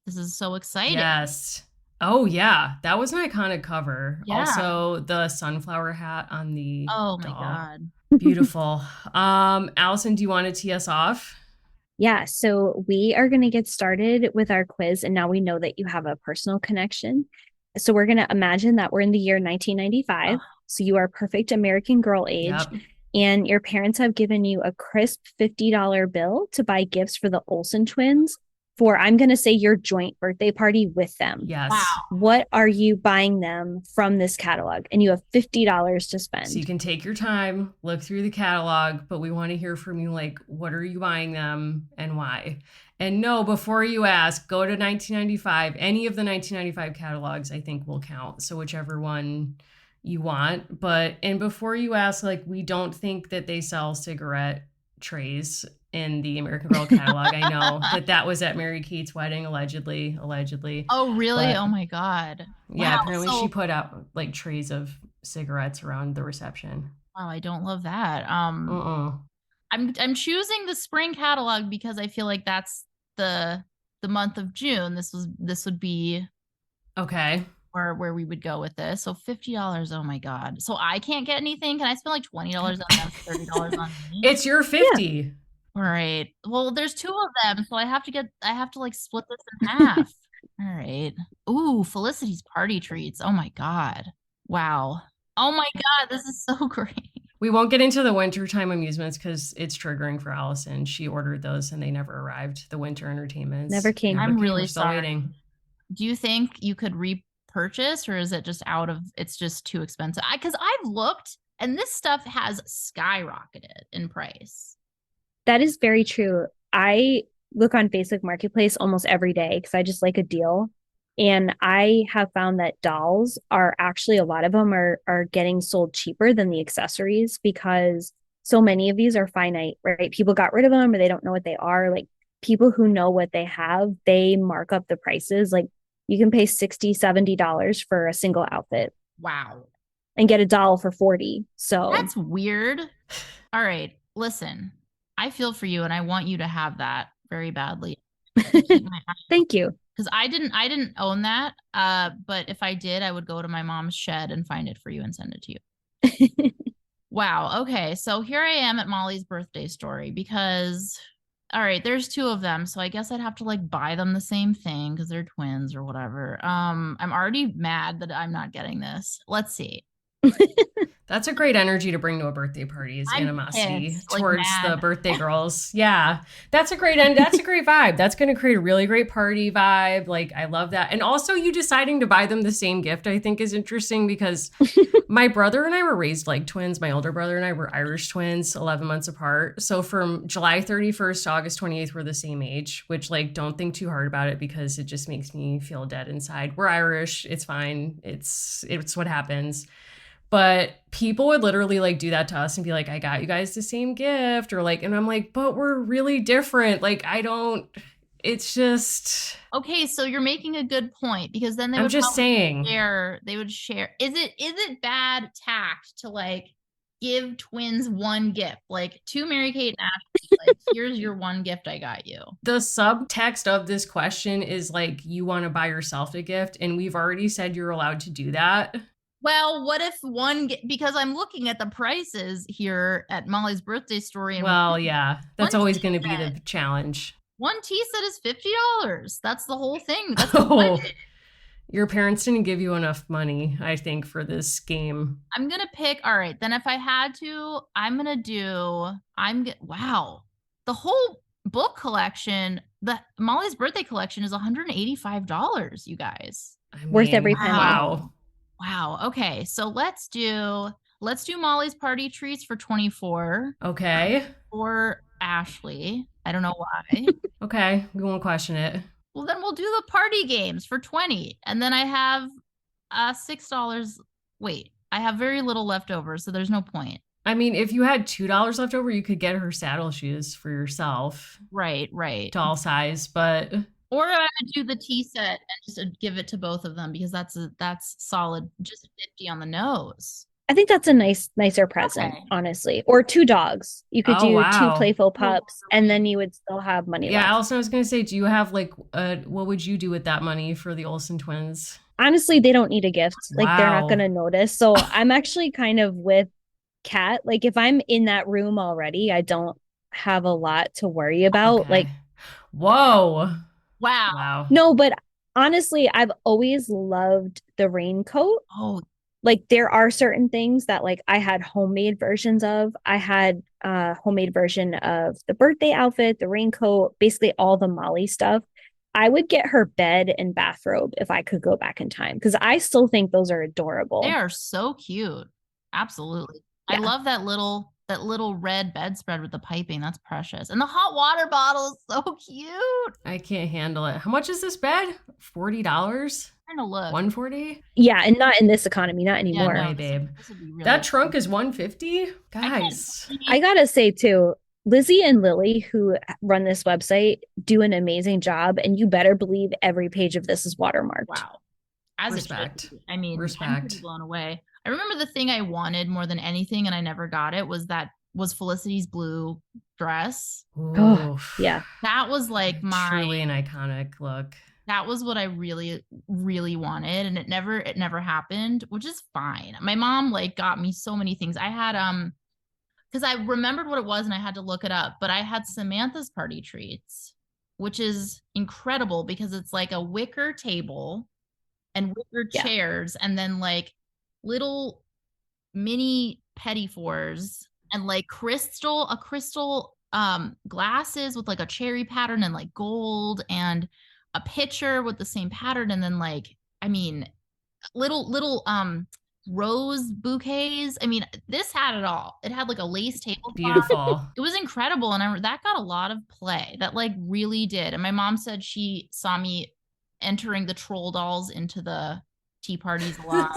This is so exciting. Yes. Oh yeah, that was an iconic cover. Yeah. Also, the sunflower hat on the Oh my doll. God. Beautiful. Allison, do you want to tee us off? Yeah, so we are going to get started with our quiz. And now we know that you have a personal connection. So we're going to imagine that we're in the year 1995. Ugh. So you are perfect American girl age. Yep. And your parents have given you a crisp $50 bill to buy gifts for the Olsen twins for, I'm going to say, your joint birthday party with them. Yes. Wow. What are you buying them from this catalog? And you have $50 to So you spend. can take your time, look through the catalog, but we want to hear from you like, what are you buying them and why? And no, before you ask, go to 1995. Any of the 1995 catalogs, I think, will count. So whichever one you want. And before you ask, like, we don't think that they sell cigarette trays in the American Girl catalog. I know that was at Mary Kate's wedding, allegedly. Oh, really? But Oh my God. yeah, Wow. apparently she So, put out like trays of cigarettes around the reception. wow, I don't love that. Uh-uh. I'm choosing the spring catalog because I feel like that's the the month of June. This would be Okay. where we would go with this. So $50. Oh my God. So I can't get anything. Can I spend like $20 on them, $30 on me? It's your Yeah. 50. All right. Well, there's two of them, so I have to like split this in half. All right. Ooh, Felicity's party treats. Oh my God. Wow. Oh my God, this is so great. We won't get into the wintertime amusements because it's triggering for Allison. She ordered those and they never arrived. The winter entertainments. Never came. I'm really We're still sorry. waiting. Do you think you could repurchase, or is it just it's just too expensive? Because I've looked and this stuff has skyrocketed in price. That is very true. I look on Facebook Marketplace almost every day because I just like a deal. And I have found that dolls are actually, a lot of them are getting sold cheaper than the accessories because so many of these are finite, right? People got rid of them or they don't know what they are. Like people who know what they have, they mark up the prices. Like you can pay $60, $70 for a single outfit Wow. and get a doll for 40. So That's weird. All right. Listen, I feel for you and I want you to have that very badly. thank you. Because I didn't own that. But if I did, I would go to my mom's shed and find it for you and send it to you. Wow. Okay. So here I am at Molly's birthday story because all right, there's two of them. So I guess I'd have to like buy them the same thing because they're twins or whatever. I'm already mad that I'm not getting this. Let's see. That's a great energy to bring to a birthday party is I'm animosity pissed, like towards the mad. birthday girls. Yeah. That's a great that's a great vibe. That's going to create a really great party vibe. Like I love that. And also you deciding to buy them the same gift I think is interesting because my brother and I were raised like twins. My older brother and I were Irish twins, 11 months apart. So from July 31st to August 28th we're the same age, which like don't think too hard about it because it just makes me feel dead inside. We're Irish. It's fine. It's what happens. But people would literally like do that to us and be like, I got you guys the same gift. Or like, and I'm like, but we're really different. Like, it's just. Okay, so you're making a good point because then they I'm would just saying. share. They would share. Is it bad tact to like give twins one gift, like to Mary Kate and Ashley? Like, here's your one gift I got you. The subtext of this question is like, you want to buy yourself a gift. And we've already said you're allowed to do that. Well, what if because I'm looking at the prices here at Molly's birthday story. And well, yeah, that's one always tea going to be set- the challenge. One tea set is $50. That's the whole thing. That's Oh, your parents didn't give you enough money, I think, for this game. I'm gonna pick. All right, then if I had to, wow. The whole book collection, the Molly's birthday collection is $185, you guys. Worth every penny. Wow. Wow. Okay, so let's do Molly's party treats for 24. Okay. For Ashley. I don't know why. Okay, we won't question it. Well, then we'll do the party games for 20. And then I have $6. Wait, I have very little left over, so there's no point. I mean, if you had $2 left over, you could get her saddle shoes for yourself. Right. Doll size, but Or I would do the tea set and just give it to both of them because that's solid, just 50 on the nose. I think that's a nicer present, Okay. honestly. Or two dogs. You could Oh, do two wow. playful pups, and then you would still have money Yeah, left. also I was gonna say, do you have like what would you do with that money for the Olsen twins? Honestly, they don't need a gift. Like they're not Wow. gonna notice. So I'm actually kind of with Kat. Like if I'm in that room already, I don't have a lot to worry about. Okay. Like Whoa. Wow. Wow. no, but honestly, I've always loved the raincoat. Oh, Like there are certain things that like I had homemade versions of. I had a homemade version of the birthday outfit, the raincoat, basically all the Molly stuff. I would get her bed and bathrobe if I could go back in time because I still think those are they adorable. are so cute. Absolutely. I Yeah. love that little red bedspread with the piping. That's precious. And the hot water bottle is so cute. I can't handle it. How much is this bed? $40? Trying to look. 140? Yeah, and not in this economy, not Yeah, No anymore. no, way, this babe. this would be really That trunk is 150? I can't Guys. I gotta say too, Lizzie and Lily, who run this website, do an amazing job, and you better believe every page of this is watermarked. wow. As Respect. it should be. I mean, I'm pretty Respect. blown away. I remember the thing I wanted more than anything, and I never got it, was Felicity's blue dress. Oh, Oof. yeah. That was like Truly an iconic look. that was what I really, really wanted. And it never happened, which is fine. My mom like got me so many things. I had because I remembered what it was and I had to look it up, but I had Samantha's party treats, which is incredible because it's like a wicker table and wicker Yeah. chairs and then like little mini petit fours and like crystal glasses with like a cherry pattern and like gold and a pitcher with the same pattern and then like I mean little rose bouquets. I mean, this had it all. It had like a lace tablecloth. Beautiful. It was incredible and that got a lot of play. That like really did. And my mom said she saw me entering the troll dolls into the tea parties a lot.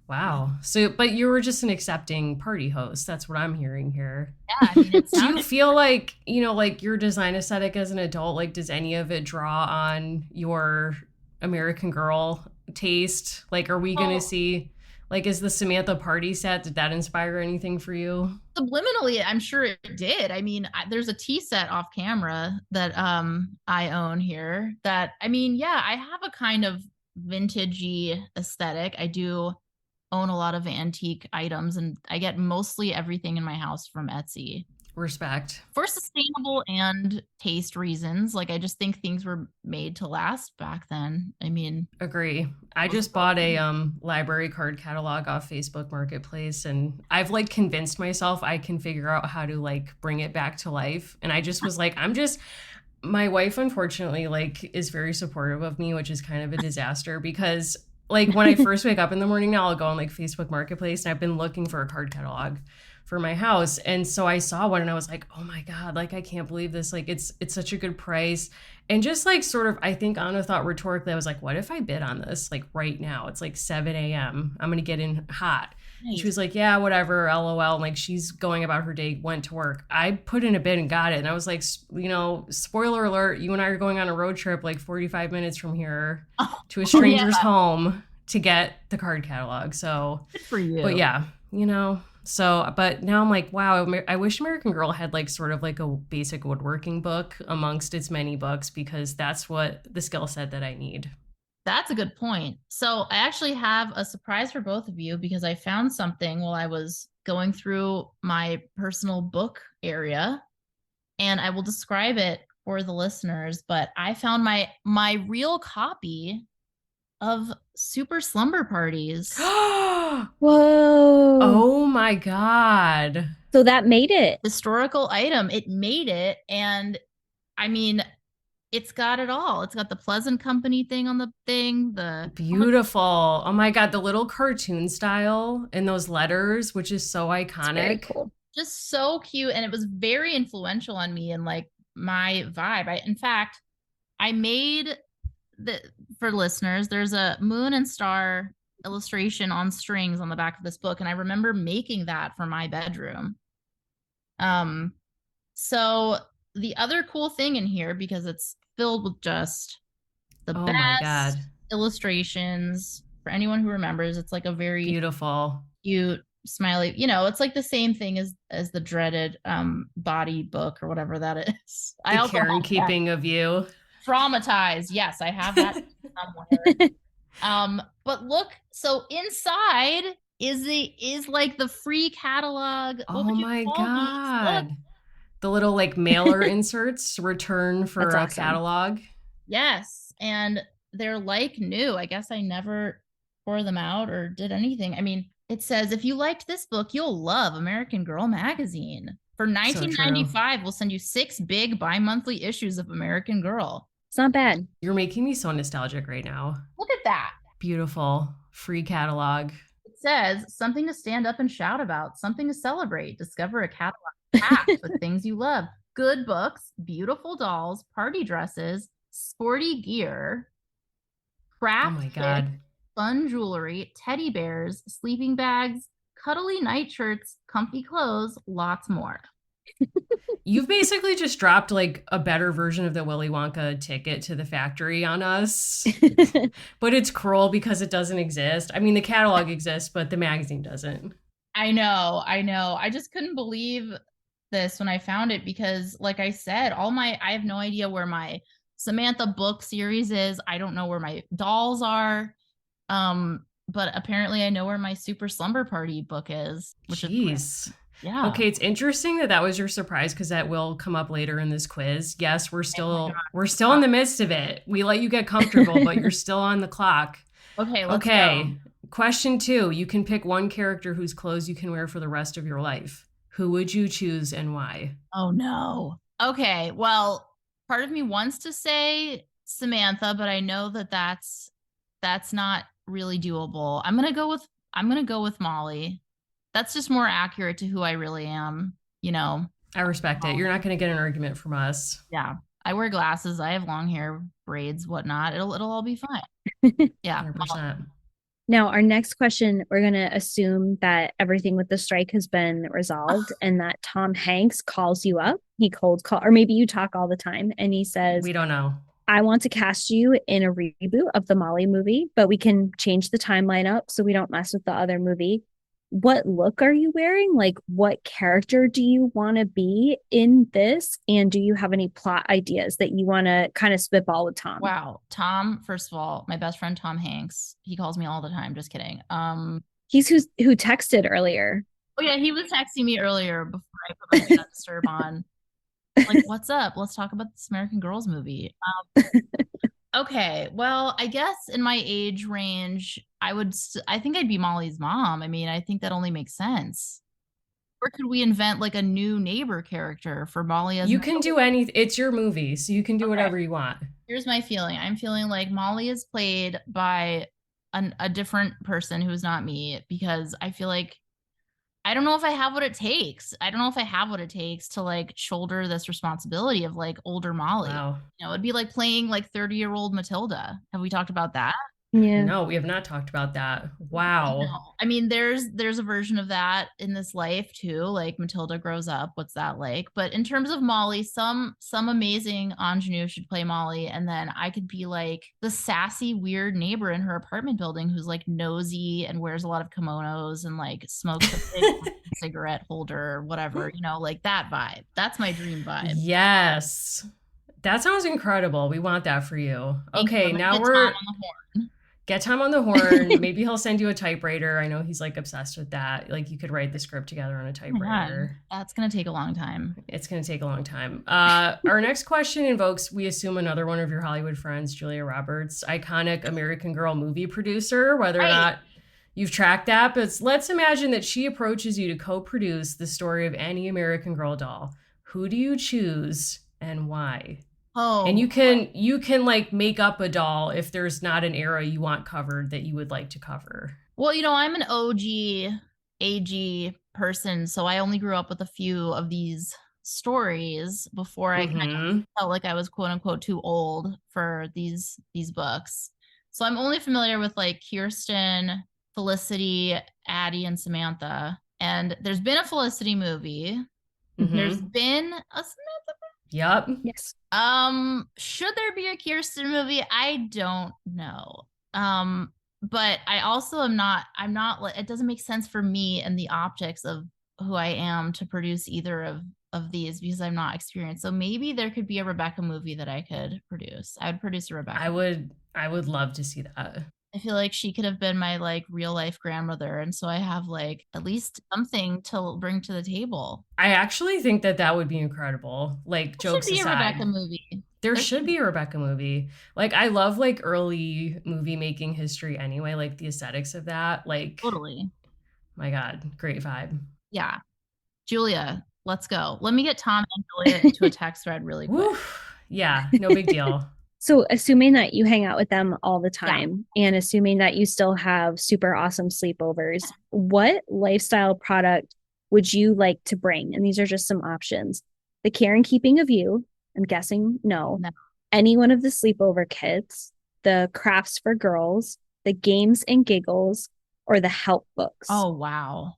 Wow. So, but you were just an accepting party host. That's what I'm hearing here. Yeah, I mean, it Do you sounded feel like, like your design aesthetic as an adult, like, does any of it draw on your American Girl taste? Like, are we going to see, like, is the Samantha party set, did that inspire anything for you? subliminally. I'm sure it did. I mean, there's a tea set off camera that I own here. That I mean, yeah, I have a kind of vintagey aesthetic. I do own a lot of antique items, and I get mostly everything in my house from Etsy. Respect. For sustainable and taste reasons. Like I just think things were made to last back then. I mean, Agree. I just bought a library card catalog off Facebook Marketplace, and I've like convinced myself I can figure out how to like bring it back to life. And I just was like, my wife unfortunately like is very supportive of me, which is kind of a disaster because like when I first wake up in the morning now, I'll go on like Facebook Marketplace and I've been looking for a card catalog for my house. And so I saw one and I was like, oh my God, like I can't believe this. Like it's such a good price. And just like sort of, I think Anna thought rhetorically, I was like, what if I bid on this like right now? It's like 7 a.m. I'm gonna get in hot. nice. She was like, yeah, whatever, LOL. And like she's going about her day, went to work. I put in a bid and got it. And I was like, spoiler alert, you and I are going on a road trip like 45 minutes from here to a stranger's home to get the card catalog. So Good for you. but yeah, so, but now I'm like, wow, I wish American Girl had like sort of like a basic woodworking book amongst its many books because that's what the skill set that I need. That's a good point. So I actually have a surprise for both of you because I found something while I was going through my personal book area, and I will describe it for the listeners. But I found my real copy of Super Slumber Parties. Whoa. Oh my God. So that made it. Historical item. It made it, and I mean, it's got it all. It's got the Pleasant Company thing on the thing. The Beautiful. Oh my God. The little cartoon style and those letters, which is so It's very iconic. cool. just so cute, and it was very influential on me and like my vibe. In fact, I made for listeners, there's a moon and star illustration on strings on the back of this book, and I remember making that for my bedroom. So the other cool thing in here, because it's filled with just the Oh my God. best illustrations. For anyone who remembers, it's like a very Beautiful. cute, smiley, it's like the same thing as the dreaded body book or whatever that is. I The also care and have that. keeping of you. Traumatized. Yes, I have that somewhere. But look, so inside is like the free catalog. What Oh would you my call these? Look, God. The little like mailer inserts return That's for a awesome. catalog. yes, and they're like new. I guess I never tore them out or did anything. I mean, it says if you liked this book, you'll love American Girl magazine. For So true. 1995, we'll send you 6 big bi-monthly issues of American Girl. It's not bad. You're making me so nostalgic right now. Look at that. Beautiful. Free catalog. It says something to stand up and shout about, something to celebrate. Discover a catalog packed with things you love. Good books, beautiful dolls, party dresses, sporty gear, Oh craft my kits, God. fun jewelry, teddy bears, sleeping bags, cuddly nightshirts, comfy clothes, lots more. You've basically just dropped like a better version of the Willy Wonka ticket to the factory on us. But it's cruel because it doesn't exist. I mean, the catalog exists, but the magazine doesn't. I know, I know. I just couldn't believe this when I found it because, like I said, I have no idea where my Samantha book series is. I don't know where my dolls are. But apparently I know where my Super Slumber Party book is, which is great. Jeez. Yeah. Okay, it's interesting that that was your surprise because that will come up later in this quiz. Yes, we're still in the midst of it. We let you get comfortable, but you're still on the clock. Okay, let's Okay. go. Question 2. You can pick one character whose clothes you can wear for the rest of your life. Who would you choose and why? Oh no. Okay, well, part of me wants to say Samantha, but I know that that's not really doable. I'm going to go with Molly. That's just more accurate to who I really am, you know. I respect it. You're not going to get an argument from us. Yeah. I wear glasses, I have long hair, braids, whatnot. It'll all be fine. Yeah. 100%. Now, our next question, we're going to assume that everything with the strike has been resolved and that Tom Hanks calls you up. He cold call, or maybe you talk all the time, and he says, We don't know. I want to cast you in a reboot of the Molly movie, but we can change the timeline up so we don't mess with the other movie. What look are you wearing? Like, what character do you want to be in this? And do you have any plot ideas that you want to kind of spitball with Tom? Wow. Tom, first of all, my best friend Tom Hanks. He calls me all the time. Just kidding. He's who texted earlier. Oh yeah, he was texting me earlier before I put my Do Not Disturb on. Like, what's up? Let's talk about this American Girls movie. Okay, well, I guess in my age range, I think I'd be Molly's mom. I mean, I think that only makes sense. Or could we invent like a new neighbor character for Molly as You can do anything. It's your movie, so you can do Okay. whatever you want. Here's my feeling. I'm feeling like Molly is played by a different person who's not me because I feel like I don't know if I have what it takes. I don't know if I have what it takes to like shoulder this responsibility of like older Molly. Wow. It'd be like playing like 30-year-old Matilda. Have we talked about that? Yeah. No, we have not talked about that. Wow. No. I mean, there's a version of that in this life too. Like Matilda grows up. What's that like? But in terms of Molly, some amazing ingenue should play Molly, and then I could be like the sassy, weird neighbor in her apartment building who's like nosy and wears a lot of kimonos and like smokes a big cigarette holder or whatever. Like that vibe. That's my dream vibe. Yes. That sounds incredible. We want that for you. Thank you. Okay, I'm gonna now get we're Tom on the horn. get Tom on the horn. Maybe he'll send you a typewriter. I know he's like obsessed with that. Like you could write the script together on a Oh my typewriter. God. That's gonna take a long time. It's going to take a long time. Our next question invokes, we assume, another one of your Hollywood friends, Julia Roberts, iconic American Girl movie producer, whether or not you've tracked that. But let's imagine that she approaches you to co-produce the story of any American Girl doll. Who do you choose and why? Oh, And you can like make up a doll if there's not an era you want covered that you would like to cover. well, I'm an OG AG person, so I only grew up with a few of these stories before I kind of felt like I was quote unquote too old for these books. So I'm only familiar with like Kirsten, Felicity, Addie, and Samantha. And there's been a Felicity movie. There's been a Samantha. Yep. Yes. Should there be a Kirsten movie? I don't know. But I also I'm not like, it doesn't make sense for me and the optics of who I am to produce either of these because I'm not experienced. So maybe there could be a Rebecca movie that I could produce. I would produce a I Rebecca. would I would love to see that. I feel like she could have been my like real life grandmother. And so I have like at least something to bring to the table. I actually think that that would be incredible. Like, There should jokes be a aside, Rebecca movie. there There should should be a Rebecca movie. Like, I love like early movie making history anyway, like the aesthetics of that. Like, totally. my God, great vibe. Yeah. Julia, let's go. Let me get Tom and Julia into a text thread really quick. Woo. Yeah, no big deal. So, assuming that you hang out with them all the Yeah. time and assuming that you still have super awesome sleepovers, what lifestyle product would you like to bring? And these are just some options. The care and keeping of you, I'm guessing no. No. Any one of the sleepover kits, the crafts for girls, the games and giggles, or the help books. Oh, wow.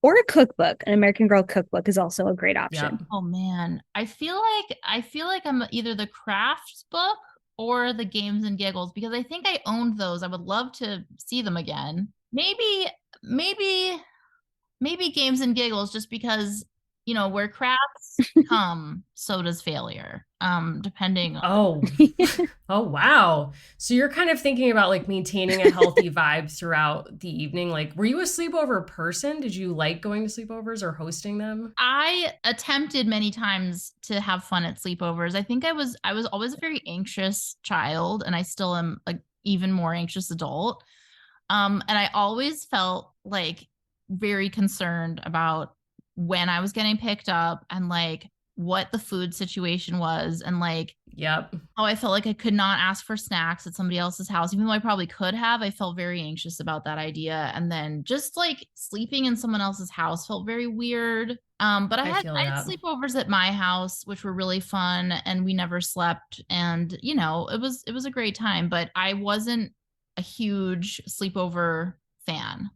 Or a cookbook. An American Girl cookbook is also a great option. Yep. Oh man. I feel like I'm either the crafts book or the games and giggles because I think I owned those. I would love to see them again. Maybe maybe games and giggles just because you know where crafts come so does failure depending on Oh, oh, wow. So you're kind of thinking about like maintaining a healthy vibe throughout the evening. Like, were you a sleepover person? Did you like going to sleepovers or hosting them? I attempted many times to have fun at sleepovers. I think I was always a very anxious child and I still am a even more anxious adult. And I always felt like very concerned about when I was getting picked up and like what the food situation was and like Yep. how I felt like I could not ask for snacks at somebody else's house, even though I probably could have. I felt very anxious about that idea. And then just like sleeping in someone else's house felt very weird. But I feel I had that. sleepovers at my house, which were really fun, and we never slept. And you know, it was a great time. But I wasn't a huge sleepover fan.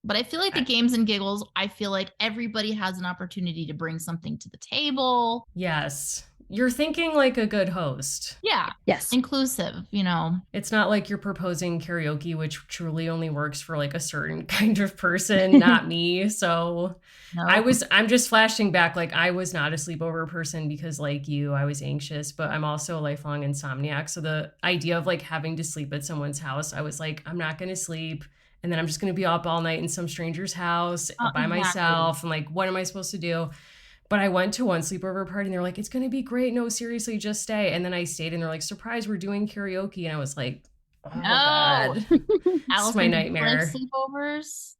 But I feel like the I- games and giggles, I feel like everybody has an opportunity to bring something to the table. Yes. You're thinking like a good host. Yeah, Yes. inclusive, you know. It's not like you're proposing karaoke, which truly only works for like a certain kind of person, not me. So No. I'm just flashing back. Like, I was not a sleepover person because, like you, I was anxious, but I'm also a lifelong insomniac. So the idea of like having to sleep at someone's house, I was like, I'm not going to sleep. And then I'm just going to be up all night in some stranger's house by Exactly. myself. And like, what am I supposed to do? But I went to one sleepover party and they're like, it's going to be great. No, seriously, just stay. And then I stayed and they're like, surprise, we're doing karaoke. And I was like, oh, No. God. It's Allison, my did you like nightmare. sleepovers?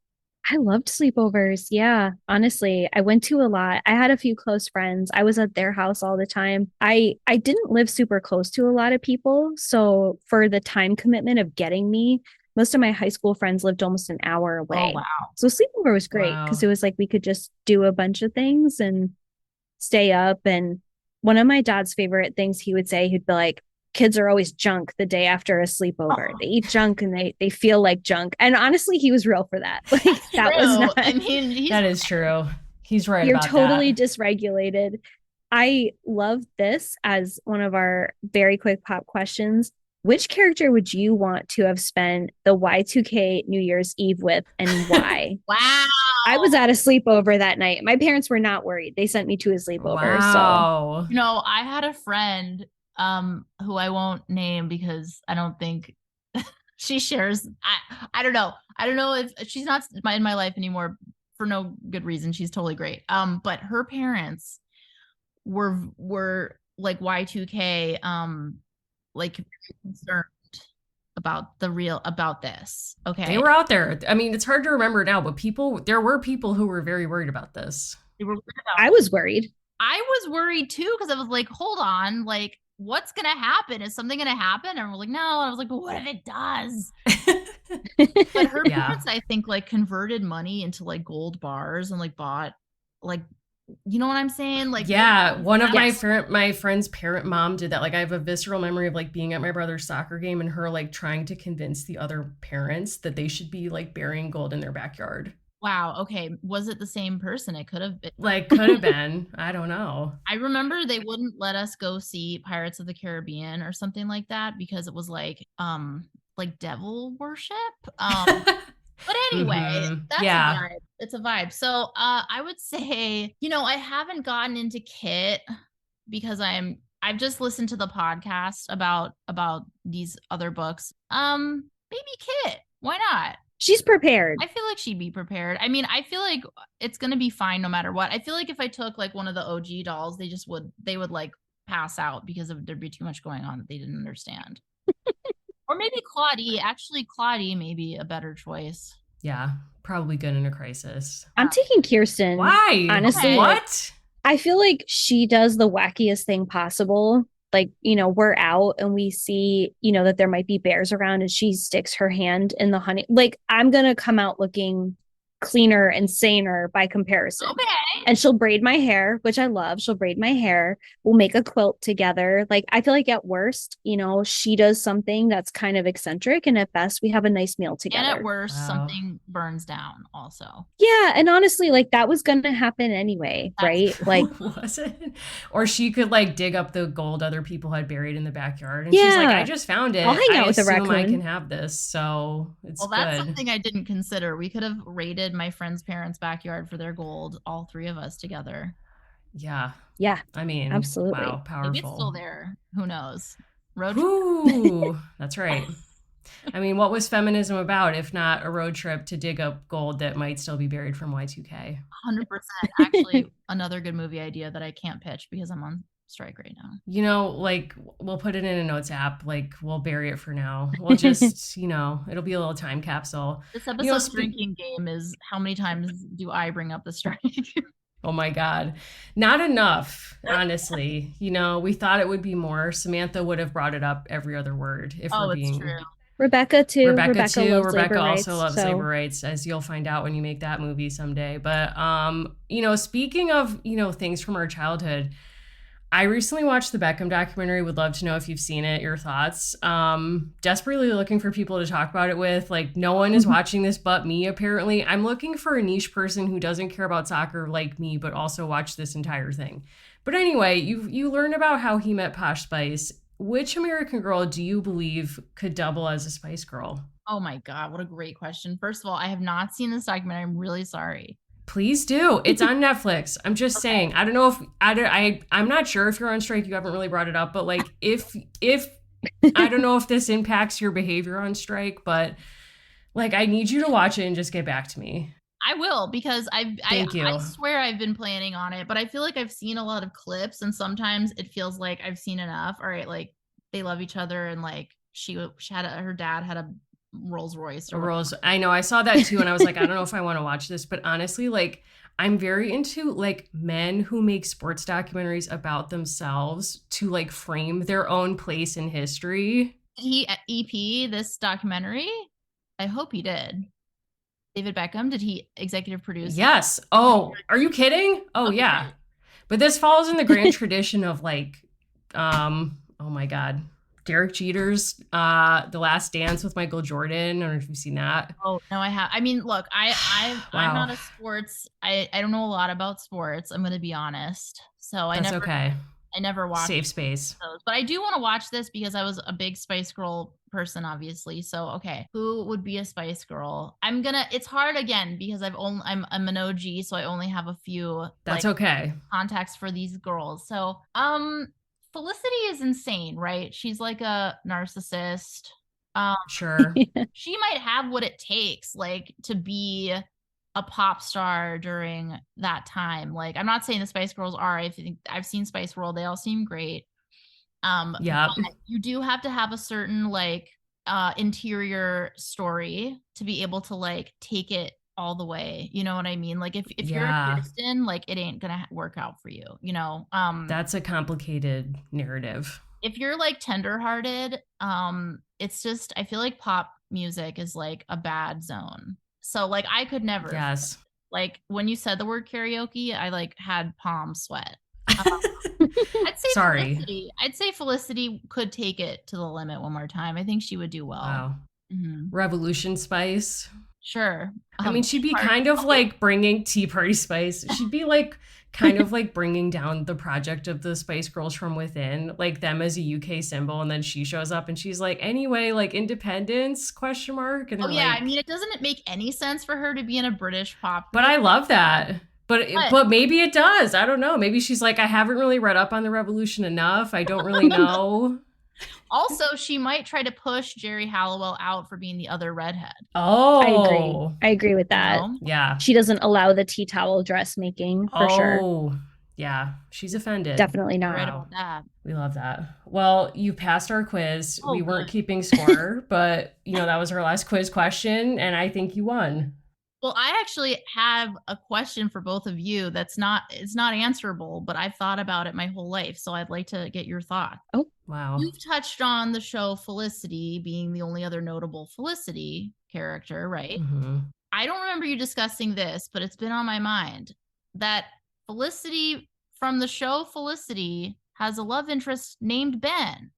I loved sleepovers. Yeah, honestly, I went to a lot. I had a few close friends. I was at their house all the time. I didn't live super close to a lot of people, so for the time commitment of getting me, most of my high school friends lived almost an hour Oh, away. wow. So sleepover was great because Wow. it was like we could just do a bunch of things and stay up. And one of my dad's favorite things he would say, he'd be like, kids are always junk the day after a sleepover. Oh, They eat junk and they feel like junk. And honestly, he was real for that. Like that was true. not I mean, he's That is true. He's right you're about totally that. dysregulated. I love this as one of our very quick pop questions. Which character would you want to have spent the Y2K New Year's Eve with and why? wow. I was at a sleepover that night. My parents were not worried. They sent me to a sleepover. So Wow. You know, I had a friend who I won't name because I don't think she shares I don't know. I don't know if she's not in my life anymore for no good reason. She's totally great. But her parents were like Y2K like concerned about this. Okay. They were out there. I mean, it's hard to remember now, but there were people who were very worried about this. They were worried I was worried. I was worried too because I was like, hold on, like, what's gonna happen? Is something gonna happen? And we're like, no. And I was like, but what if it does? But her Yeah. parents, I think, like converted money into like gold bars and like bought like you know what I'm saying? Like Yeah, one of Yes. my friend's parent mom did that. Like, I have a visceral memory of like being at my brother's soccer game and her like trying to convince the other parents that they should be like burying gold in their backyard. Wow. Okay. Was it the same person? It could have been. Like, could have been. I don't know. I remember they wouldn't let us go see Pirates of the Caribbean or something like that because it was like devil worship. But anyway, that's a Yeah. vibe. It's a vibe. So I would say, I haven't gotten into Kit because I've just listened to the podcast about these other books. Maybe Kit. Why not? She's prepared. I feel like she'd be prepared. I mean, I feel like it's gonna be fine no matter what. I feel like if I took like one of the OG dolls, they would like pass out because there'd be too much going on that they didn't understand. Or maybe Claudie. Actually, Claudie may be a better choice. Yeah. Probably good in a crisis. I'm taking Kirsten. Why? Honestly, Okay. What? I feel like she does the wackiest thing possible. Like, we're out and we see, that there might be bears around and she sticks her hand in the honey. Like, I'm going to come out looking cleaner and saner by comparison. Okay. And she'll braid my hair, which I love. She'll braid my hair. We'll make a quilt together. Like, I feel like at worst, she does something that's kind of eccentric. And at best, we have a nice meal together. And at worst, Wow. something burns down also. Yeah. And honestly, like that was going to happen anyway, right? Like, was it? Or she could like dig up the gold other people had buried in the backyard. And she's like, I just found it. I'll hang out I with a assume I raccoon. can have this. So it's Well, that's good. something I didn't consider. We could have raided my friend's parents' backyard for their gold, all three of us together. Yeah. Yeah. I mean, absolutely. Wow, powerful. Maybe it's still there. Who knows? Road Ooh, that's right. I mean, what was feminism about if not a road trip to dig up gold that might still be buried from Y2K? 100%. Actually, another good movie idea that I can't pitch because I'm on strike right now. Like we'll put it in a notes app. Like we'll bury it for now. We'll just, it'll be a little time capsule. This episode's drinking game is how many times do I bring up the strike? Oh my God. Not enough, honestly. We thought it would be more. Samantha would have brought it up every other word if we're being. It's true. Rebecca too. Rebecca also loves so. labor rights, as you'll find out when you make that movie someday. But speaking of, things from our childhood, I recently watched the Beckham documentary. Would love to know if you've seen it, your thoughts. Desperately looking for people to talk about it with. Like, no one is watching this but me, apparently. I'm looking for a niche person who doesn't care about soccer like me, but also watch this entire thing. But anyway, you learn about how he met Posh Spice. Which American girl do you believe could double as a Spice Girl? Oh my God, what a great question. First of all, I have not seen this documentary. I'm really sorry. Please do. It's on Netflix. I'm just saying. I don't know if I'm not sure if you're on strike. You haven't really brought it up, but like if I don't know if this impacts your behavior on strike, but like I need you to watch it and just get back to me. I will, because Thank you. I swear I've been planning on it, but I feel like I've seen a lot of clips and sometimes it feels like I've seen enough. All right, like they love each other and like her dad had a Rolls Royce. I know. I saw that too and I was like, I don't know if I want to watch this, but honestly, like I'm very into like men who make sports documentaries about themselves to like frame their own place in history. Did he EP this documentary? I hope he did. David Beckham, did he executive produce? Yes. Oh, are you kidding? Oh, okay. Yeah. But this falls in the grand tradition of like, oh my God, Derek Jeter's The Last Dance with Michael Jordan. I don't know if you've seen that. Oh, no, I have. I mean, look, Wow. I'm not a sports. I don't know a lot about sports. I'm going to be honest. So okay. I never watched Safe space. those, but I do want to watch this because I was a big Spice Girl person, obviously. So, okay, who would be a Spice Girl? It's hard again because I'm an OG, so I only have a few. That's okay. Contacts for these girls. So, Felicity is insane, right? She's like a narcissist. Sure. She might have what it takes, like, to be a pop star during that time. Like, I'm not saying the Spice Girls are. I think I've seen Spice World. They all seem great. Yeah. You do have to have a certain like interior story to be able to like take it all the way. You know what I mean? Like if you're a Kristen, like it ain't gonna work out for you. That's a complicated narrative. If you're like tenderhearted, it's just I feel like pop music is like a bad zone. So like I could never. Yes. Like when you said the word karaoke, I like had palm sweat. I'd say Felicity could take it to the limit one more time. I think she would do well. Wow. Mm-hmm. Revolution Spice. Sure. I mean, she'd Tea be Party. kind of Okay. like bringing Tea Party Spice. She'd be like kind of like bringing down the project of the Spice Girls from within, like them as a UK symbol, and then she shows up and she's like, anyway, like independence question mark, and Oh then yeah, I like, mean, it doesn't make any sense for her to be in a British pop but group. I love that. But But maybe it does. I don't know. Maybe she's like, I haven't really read up on the revolution enough. I don't really know. also, she might try to push Jerry Halliwell out for being the other redhead. I agree. Oh, I agree with You that. know? yeah. She doesn't allow the tea towel dressmaking for sure. Oh, yeah. She's offended. Definitely You're not. right Wow. about that. We love that. Well, you passed our quiz. Oh, We weren't good. keeping score, but that was our last quiz question, and I think you won. Well, I actually have a question for both of you that's not it's not answerable, but I've thought about it my whole life, so I'd like to get your thoughts. Oh, Wow. You've touched on the show Felicity being the only other notable Felicity character, right? Mm-hmm. I don't remember you discussing this, but it's been on my mind that Felicity from the show Felicity has a love interest named Ben.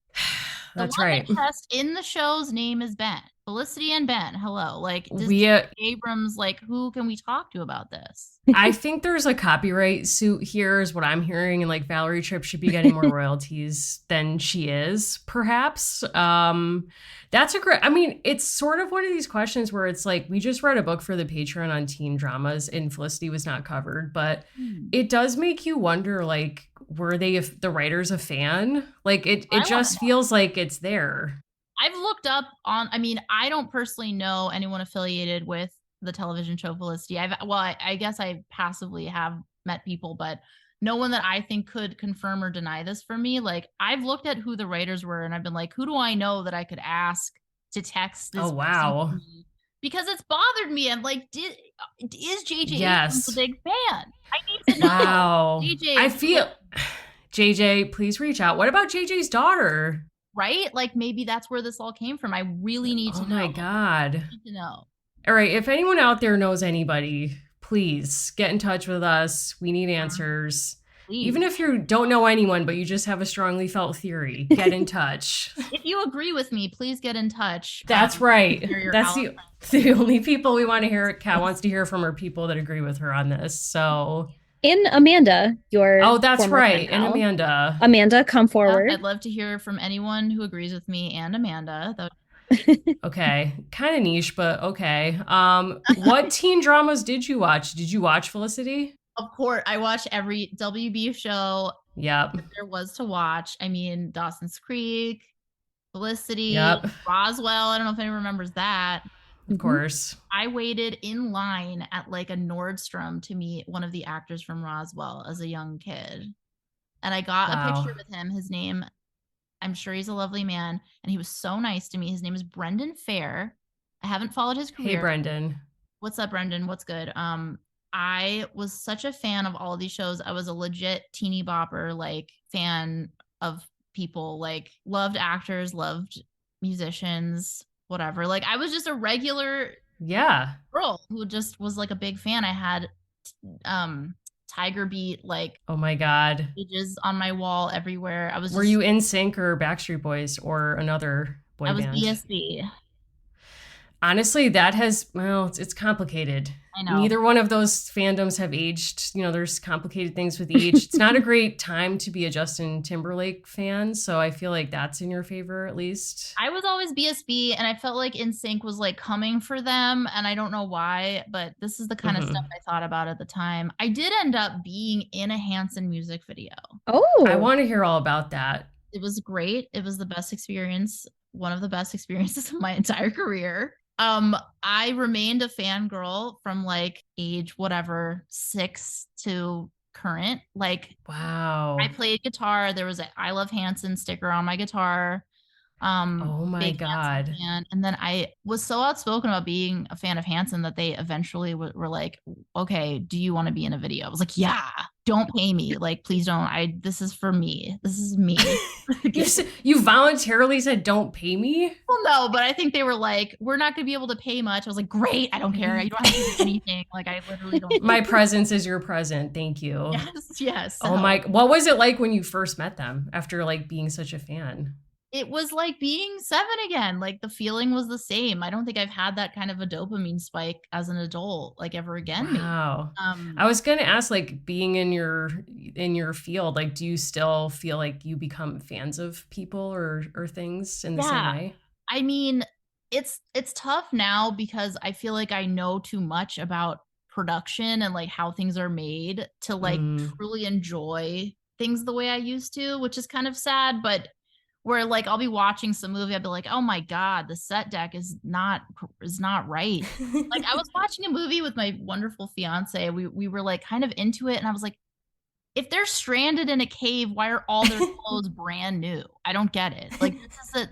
The That's love right. interest in the show's name is Ben. Felicity and Ben. Hello. Like, does We, Abrams, like, who can we talk to about this? I think there's a copyright suit here, is what I'm hearing, and like Valerie Tripp should be getting more royalties than she is, perhaps. That's a great. I mean, it's sort of one of these questions where it's like we just read a book for the Patreon on teen dramas, and Felicity was not covered, but it does make you wonder, like, were they the writers a fan? Like, it just feels like it's there. I've looked up on. I mean, I don't personally know anyone affiliated with the television show Felicity. I guess I passively have met people, but no one that I think could confirm or deny this for me. Like, I've looked at who the writers were, and I've been like, who do I know that I could ask to text this? Oh, wow. person to me? Because it's bothered me. I'm like, is JJ Yes. Abrams a big fan? I need to know. Wow. JJ, I feel JJ, please reach out. What about JJ's daughter? right? Like, maybe that's where this all came from. I really need to know. Oh my God. I need to know. All right. If anyone out there knows anybody, please get in touch with us. We need answers. Please. Even if you don't know anyone, but you just have a strongly felt theory, get in touch. If you agree with me, please get in touch. That's right. That's the the only people we want to hear. Kat wants to hear from are people that agree with her on this. So. And Amanda, your that's former right. friend And Amanda. Amanda, come forward. I'd love to hear from anyone who agrees with me and Amanda. Okay. Kind of niche, but okay. What teen dramas did you watch? Did you watch Felicity? Of course, I watched every WB show Yep. there was to watch. I mean, Dawson's Creek, Felicity, Yep. Roswell. I don't know if anyone remembers that. Of course. I waited in line at like a Nordstrom to meet one of the actors from Roswell as a young kid. And I got a picture with him. His name, I'm sure he's a lovely man. And he was so nice to me. His name is Brendan Fair. I haven't followed his career. Hey, Brendan. What's up, Brendan? What's good? I was such a fan of all of these shows. I was a legit teeny bopper, like, fan of people, like, loved actors, loved musicians, whatever. Like, I was just a regular girl who just was like a big fan. I had Tiger Beat, like, oh my God, pages on my wall everywhere. Were you NSYNC or Backstreet Boys or another boy band? I was BSB. Honestly, it's complicated. I know. Neither one of those fandoms have aged. There's complicated things with each. It's not a great time to be a Justin Timberlake fan, so I feel like that's in your favor at least. I was always BSB, and I felt like NSYNC was like coming for them, and I don't know why, but this is the kind of stuff I thought about at the time. I did end up being in a Hanson music video. Oh, I want to hear all about that. It was great. It was the best experience, one of the best experiences of my entire career. I remained a fangirl from like age whatever 6 to current. Like, wow. I played guitar. There was a I Love Hanson sticker on my guitar. Oh my God. And then I was so outspoken about being a fan of Hanson that they eventually were like, okay, do you want to be in a video? I was like, yeah, don't pay me. Like, please don't. This is for me. This is me. You voluntarily said, don't pay me? Well, no, but I think they were like, we're not going to be able to pay much. I was like, great. I don't care. You don't have to do anything. Like, I literally don't. My presence is your present. Thank you. Yes. Oh my, what was it like when you first met them after like being such a fan? it was like being 7 again. Like the feeling was the same. I don't think I've had that kind of a dopamine spike as an adult like ever again maybe. Wow. I was going to ask, like, being in your field, like, do you still feel like you become fans of people or things in the same Yeah. way? I mean, it's tough now because I feel like I know too much about production and like how things are made to like Mm. truly enjoy things the way I used to, which is kind of sad, but where like I'll be watching some movie, I'll be like, "Oh my God, the set deck is not right." Like I was watching a movie with my wonderful fiance. We were like kind of into it, and I was like, if they're stranded in a cave, why are all their clothes brand new? I don't get it. Like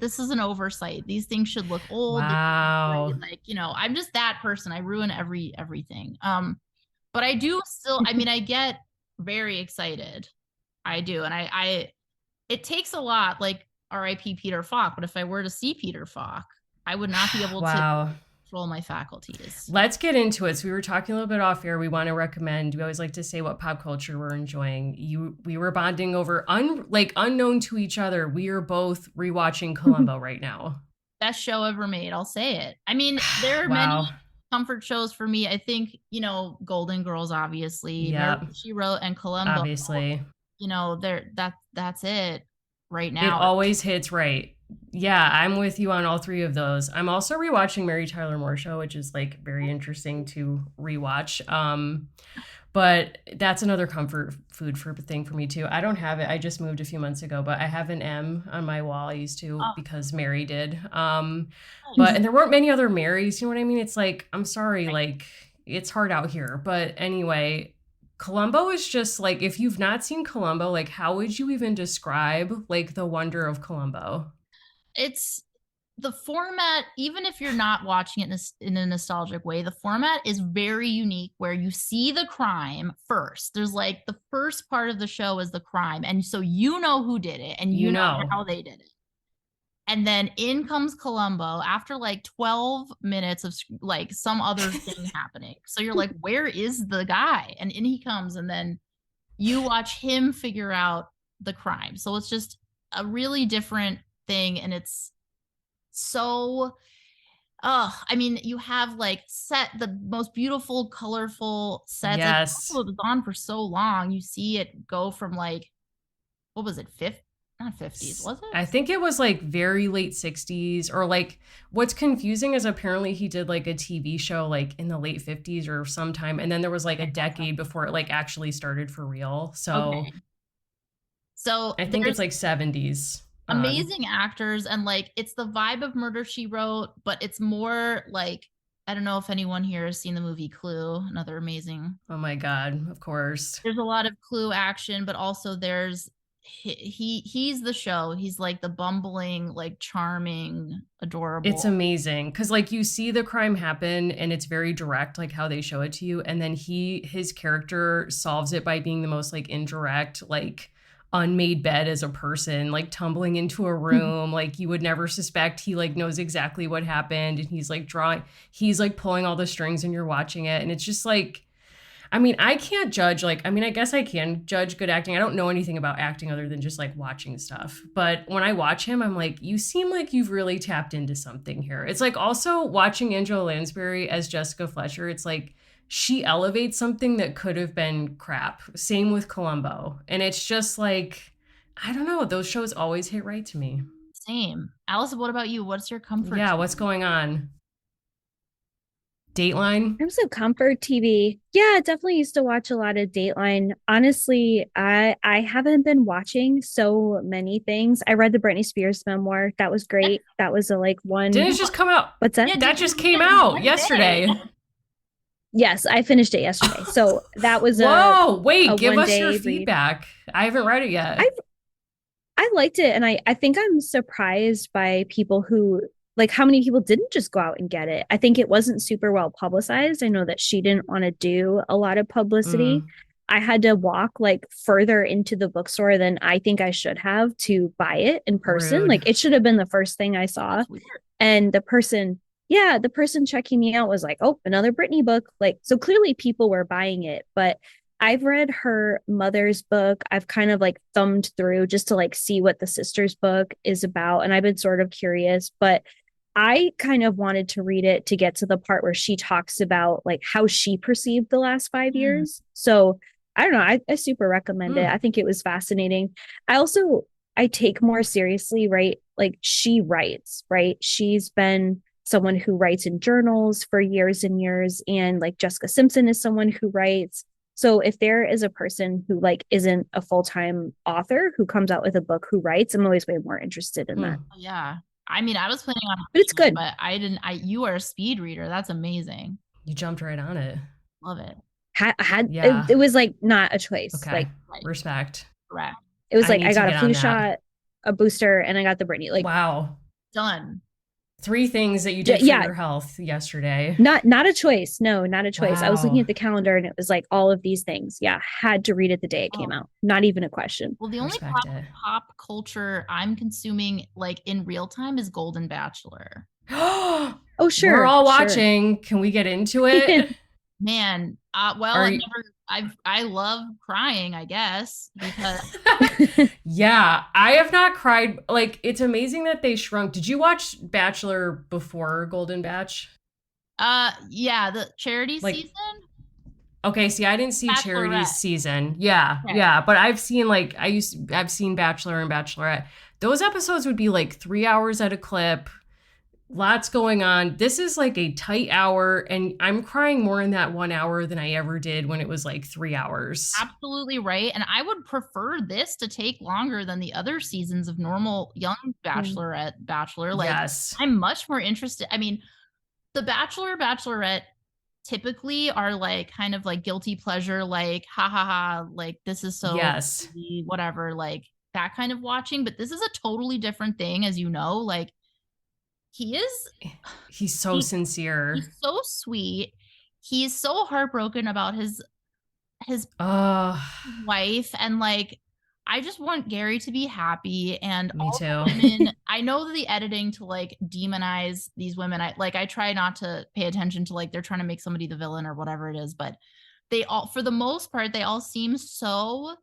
this is an oversight. These things should look old. They should look Wow. great. Like, I'm just that person. I ruin everything. But I do still, I mean, I get very excited. I do. And I it takes a lot, like R.I.P. Peter Falk, but if I were to see Peter Falk, I would not be able to Wow. control my faculties. Let's get into it. So we were talking a little bit off air. We want to recommend. We always like to say what pop culture we're enjoying. We were bonding over like unknown to each other. We are both rewatching Columbo right now. Best show ever made. I'll say it. I mean, there are many Wow. comfort shows for me. I think, Golden Girls, obviously, Mary Yep. She Wrote, and Columbo. Obviously, There that's it right it now. always hits right. Yeah, I'm with you on all three of those. I'm also rewatching Mary Tyler Moore Show, which is like very interesting to rewatch. But that's another comfort food for thing for me too. I don't have it. I just moved a few months ago, but I have an M on my wall. I used to Oh, because Mary did. nice. And there weren't many other Marys. You know what I mean? It's like I'm sorry, Right. like it's hard out here. But anyway, Columbo is just like if you've not seen Columbo, like how would you even describe like the wonder of Columbo? It's the format, even if you're not watching it in a nostalgic way, the format is very unique where you see the crime first. There's like the first part of the show is the crime. And so you know who did it and You you know know. how they did it. And then in comes Columbo after like 12 minutes of like some other thing happening. So you're like, where is the guy? And in he comes, and then you watch him figure out the crime. So it's just a really different thing. And it's so, I mean, you have like the most beautiful, colorful sets. And Yes. also it was on for so long. You see it go from like, what was it, fifth? Not 50s, was I it? think it was like very late 60s or like what's confusing is apparently he did like a TV show like in the late 50s or sometime and then there was like a decade before it like actually started for real. So Okay. So I think it's there's like 70s. amazing actors, and like it's the vibe of Murder She Wrote, but it's more like, I don't know if anyone here has seen the movie Clue, another amazing. Oh my God, of course. There's a lot of Clue action, but also there's he's the show. He's like the bumbling, like charming, It's adorable. amazing because like you see the crime happen and it's very direct like how they show it to you and then his character solves it by being the most like indirect like unmade bed as a person like tumbling into a room like you would never suspect he like knows exactly what happened and he's like pulling all the strings and you're watching it and it's just like I mean, I can't judge, like, I mean, I guess I can judge good acting. I don't know anything about acting other than just like watching stuff. But when I watch him, I'm like, you seem like you've really tapped into something here. It's like also watching Angela Lansbury as Jessica Fletcher, it's like she elevates something that could have been crap. Same with Columbo. And it's just like, I don't know, those shows always hit right to me. Same. Alice, what about you? What's your comfort Yeah, show? what's going on? Dateline? In terms of comfort TV, yeah, I definitely used to watch a lot of Dateline. Honestly, I haven't been watching so many things. I read the Britney Spears memoir. That was great. That was a like Didn't one. it just come out? What's that? Yeah, That did you just read came it in out one yesterday. day? Yes, I finished it yesterday. So that was Whoa, a wait, give us your one-day read. feedback. I haven't read it yet. I liked it, and I think I'm surprised by people who like how many people didn't just go out and get it. I think it wasn't super well publicized. I know that she didn't want to do a lot of publicity. Mm, I had to walk like further into the bookstore than I think I should have to buy it in person. rude. Like it should have been the first thing I saw. That's weird. And the person checking me out was like, "Oh, another Britney book." Like so clearly people were buying it, but I've read her mother's book. I've kind of like thumbed through just to like see what the sister's book is about. And I've been sort of curious, but I kind of wanted to read it to get to the part where she talks about like how she perceived the last five Mm. years. So I don't know. I super recommend it. Mm. I think it was fascinating. I also I take more seriously, right? Like she writes, right? She's been someone who writes in journals for years and years. And like Jessica Simpson is someone who writes. So if there is a person who like isn't a full-time author who comes out with a book who writes, I'm always way more interested in that. Mm. Yeah. I mean, I was planning on But it's reading it, good. but I didn't. You are a speed reader. That's amazing. You jumped right on it. Love it. Had Yeah. it was like not a choice. Okay. Like Right. Respect. Correct. it was I like need I to got a get on flu that. shot, a booster, and I got the Brittany. Like Wow. Done. 3 things that you did for yeah, your health yesterday. not a choice. No, not a choice. I was looking Wow. at the calendar and it was like all of these things. Yeah, had to read it the day it came Oh. out. Not even a question. Well, the only Respect it. pop culture I'm consuming like in real time is Golden Bachelor. Oh, We're sure. all Sure. watching. Can we get into it? Man, well, Are I you- never. I love crying, I guess, because Yeah, I have not cried. Like, it's amazing that they shrunk. Did you watch Bachelor before Golden Batch? yeah, the charity Like, season. okay, see, I didn't see Charity's Bachelorette. season. Yeah, Okay. yeah, but I've seen like I've seen Bachelor and Bachelorette. Those episodes would be like 3 hours at a clip. Lots going on. This is like a tight hour, and I'm crying more in that 1 hour than I ever did when it was like 3 hours. Absolutely right. And I would prefer this to take longer than the other seasons of normal young Bachelor. Like, Yes. I'm much more interested. I mean, the Bachelorette typically are like kind of like guilty pleasure, like, ha ha ha, like this is so Yes. crazy, whatever, like that kind of watching. But this is a totally different thing, as you know. Like, He's so sincere. he's so sweet. He's so heartbroken about his wife, and like I just want Gary to be happy. And Me all too. the women, I know the editing to like demonize these women. I try not to pay attention to like they're trying to make somebody the villain or whatever it is, but they all, for the most part, they all seem so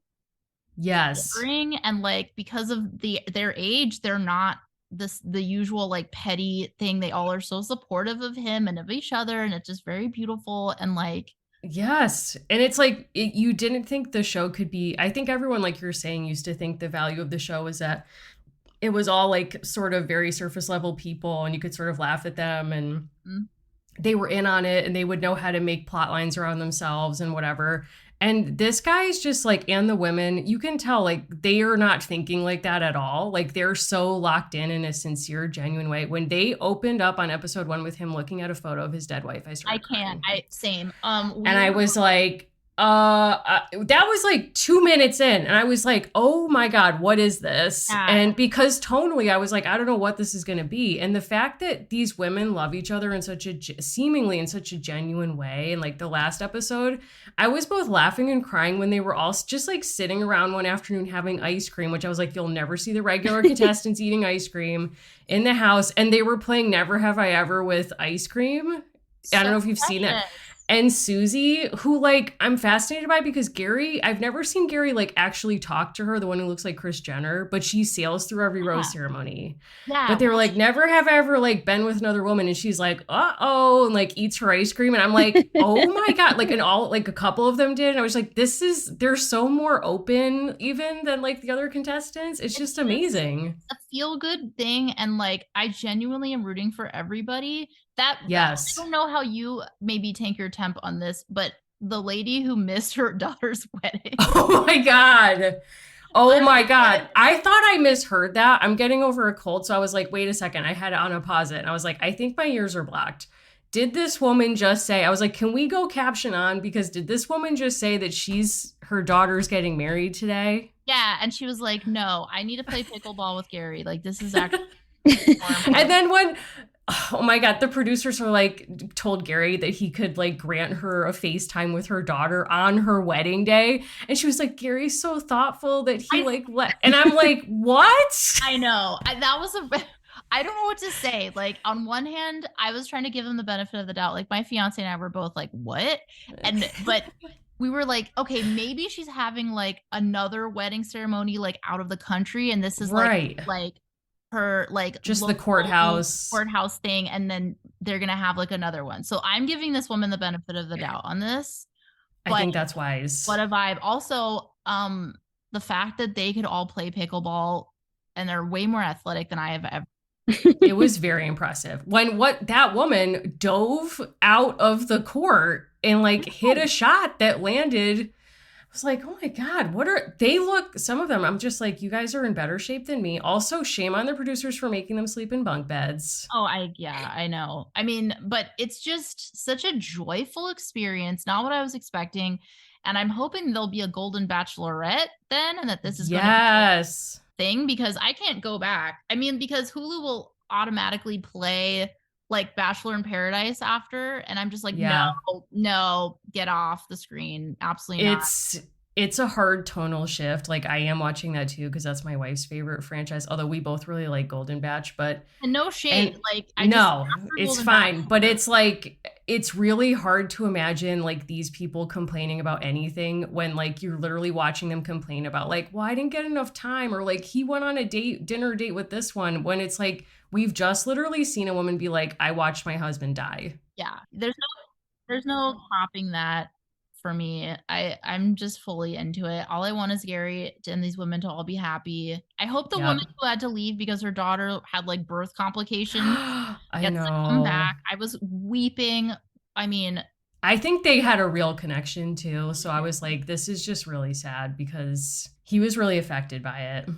Yes. caring, and like because of their age, they're not the usual like petty thing. They all are so supportive of him and of each other, and it's just very beautiful. And like, Yes. And it's like you didn't think the show could be. I think everyone, like you're saying, used to think the value of the show was that it was all like sort of very surface level people and you could sort of laugh at them and they were in on it and they would know how to make plot lines around themselves and whatever. And this guy's just like, and the women, you can tell like they are not thinking like that at all. Like they're so locked in a sincere, genuine way. When they opened up on episode 1 with him looking at a photo of his dead wife, I started can't. crying. Same. And I was like, that was like 2 minutes in and I was like, oh my God, what is this? Yeah. And because tonally I was like, I don't know what this is going to be. And the fact that these women love each other in such a seemingly in such a genuine way. And like the last episode, I was both laughing and crying when they were all just like sitting around one afternoon having ice cream, which I was like, you'll never see the regular contestants eating ice cream in the house. And they were playing Never Have I Ever with ice cream. I don't know if you've seen it. And Susie, who like I'm fascinated by because Gary, I've never seen Gary like actually talk to her, the one who looks like Kris Jenner, but she sails through every rose ceremony. Yeah. But they were like, never have I ever like been with another woman. And she's like, uh-oh, and like eats her ice cream. And I'm like, oh my God. Like, and all like a couple of them did. And I was like, they're so more open even than like the other contestants. It's just amazing. A feel good thing. And like, I genuinely am rooting for everybody. Yes. I don't know how you maybe tank your temp on this, but the lady who missed her daughter's wedding. Oh my God. Oh my God. I thought I misheard that. I'm getting over a cold. So I was like, wait a second. I had it on a pause it. And I was like, I think my ears are blocked. Did this woman just say, I was like, can we go caption on? Because did this woman just say that her daughter's getting married today? Yeah. And she was like, no, I need to play pickleball with Gary. Like, this is actually. And then oh my God, the producers were like, told Gary that he could like grant her a FaceTime with her daughter on her wedding day. And she was like, Gary's so thoughtful that he and I'm like, what? I know. I don't know what to say. Like, on one hand, I was trying to give him the benefit of the doubt. Like, my fiance and I were both like, what? But we were like, okay, maybe she's having like another wedding ceremony like out of the country, and this is Right. like her like Just the local courthouse. courthouse thing, and then they're gonna have like another one. So I'm giving this woman the benefit of the doubt on this. I But think that's wise. what a vibe. Also, the fact that they could all play pickleball and they're way more athletic than I have ever. It was very impressive. When what that woman dove out of the court and like hit a shot that landed, I was like, oh my God, what are they look, some of them, I'm just like, you guys are in better shape than me. Also, shame on the producers for making them sleep in bunk beds. Oh, yeah, I know. I mean, but it's just such a joyful experience, not what I was expecting. And I'm hoping there'll be a Golden Bachelorette then, and that this is going to be Yes. a thing, because I can't go back. I mean, because Hulu will automatically play like Bachelor in Paradise after, and I'm just like, Yeah. no, get off the screen. Absolutely not. It's a hard tonal shift. Like I am watching that too because that's my wife's favorite franchise. Although we both really like Golden Batch, but And no shade, and like I no, just after it's Golden fine. Bachelor, But it's like it's really hard to imagine like these people complaining about anything when like you're literally watching them complain about like, well, I didn't get enough time, or like he went on a dinner date with this one, when it's like we've just literally seen a woman be like, I watched my husband die. yeah, there's no topping that for me. I'm just fully into it. All I want is Gary and these women to all be happy. I hope the woman Yep. who had to leave because her daughter had like birth complications I gets to come know. back. I was weeping. I mean, I think they had a real connection too. So I was like, this is just really sad because he was really affected by it.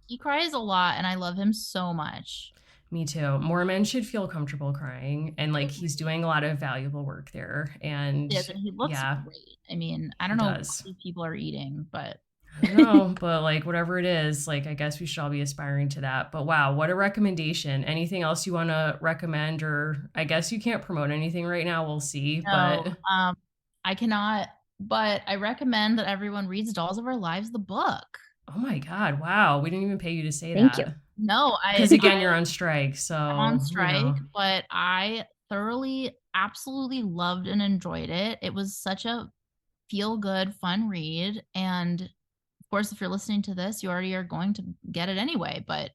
he cries a lot and I love him so much. Me too. More men should feel comfortable crying. And like he's doing a lot of valuable work there. And Yes, and he looks yeah, great. I mean, I he don't know what does. these people are eating, but I don't know, but like whatever it is, like I guess we should all be aspiring to that. But wow, what a recommendation. Anything else you want to recommend? Or I guess you can't promote anything right now. We'll see. no, But I cannot. But I recommend that everyone reads Dolls of Our Lives, the book. oh my God, wow. We didn't even pay you to say Thank you. that. No, Because again, you're on strike. I'm on So, you strike, know. but I thoroughly, absolutely loved and enjoyed it. It was such a feel good, fun read. And of course, if you're listening to this, you already are going to get it anyway. But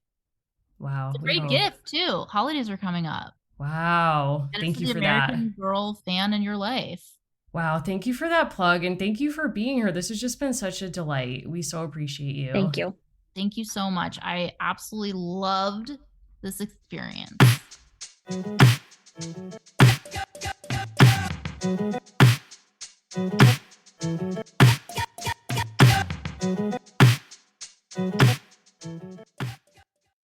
Wow, it's a we great hope. gift too. Holidays are coming up. Wow. Get it Thank to you the for that. American Girl fan in your life. Wow. Thank you for that plug. And thank you for being here. This has just been such a delight. We so appreciate you. Thank you. Thank you so much. I absolutely loved this experience.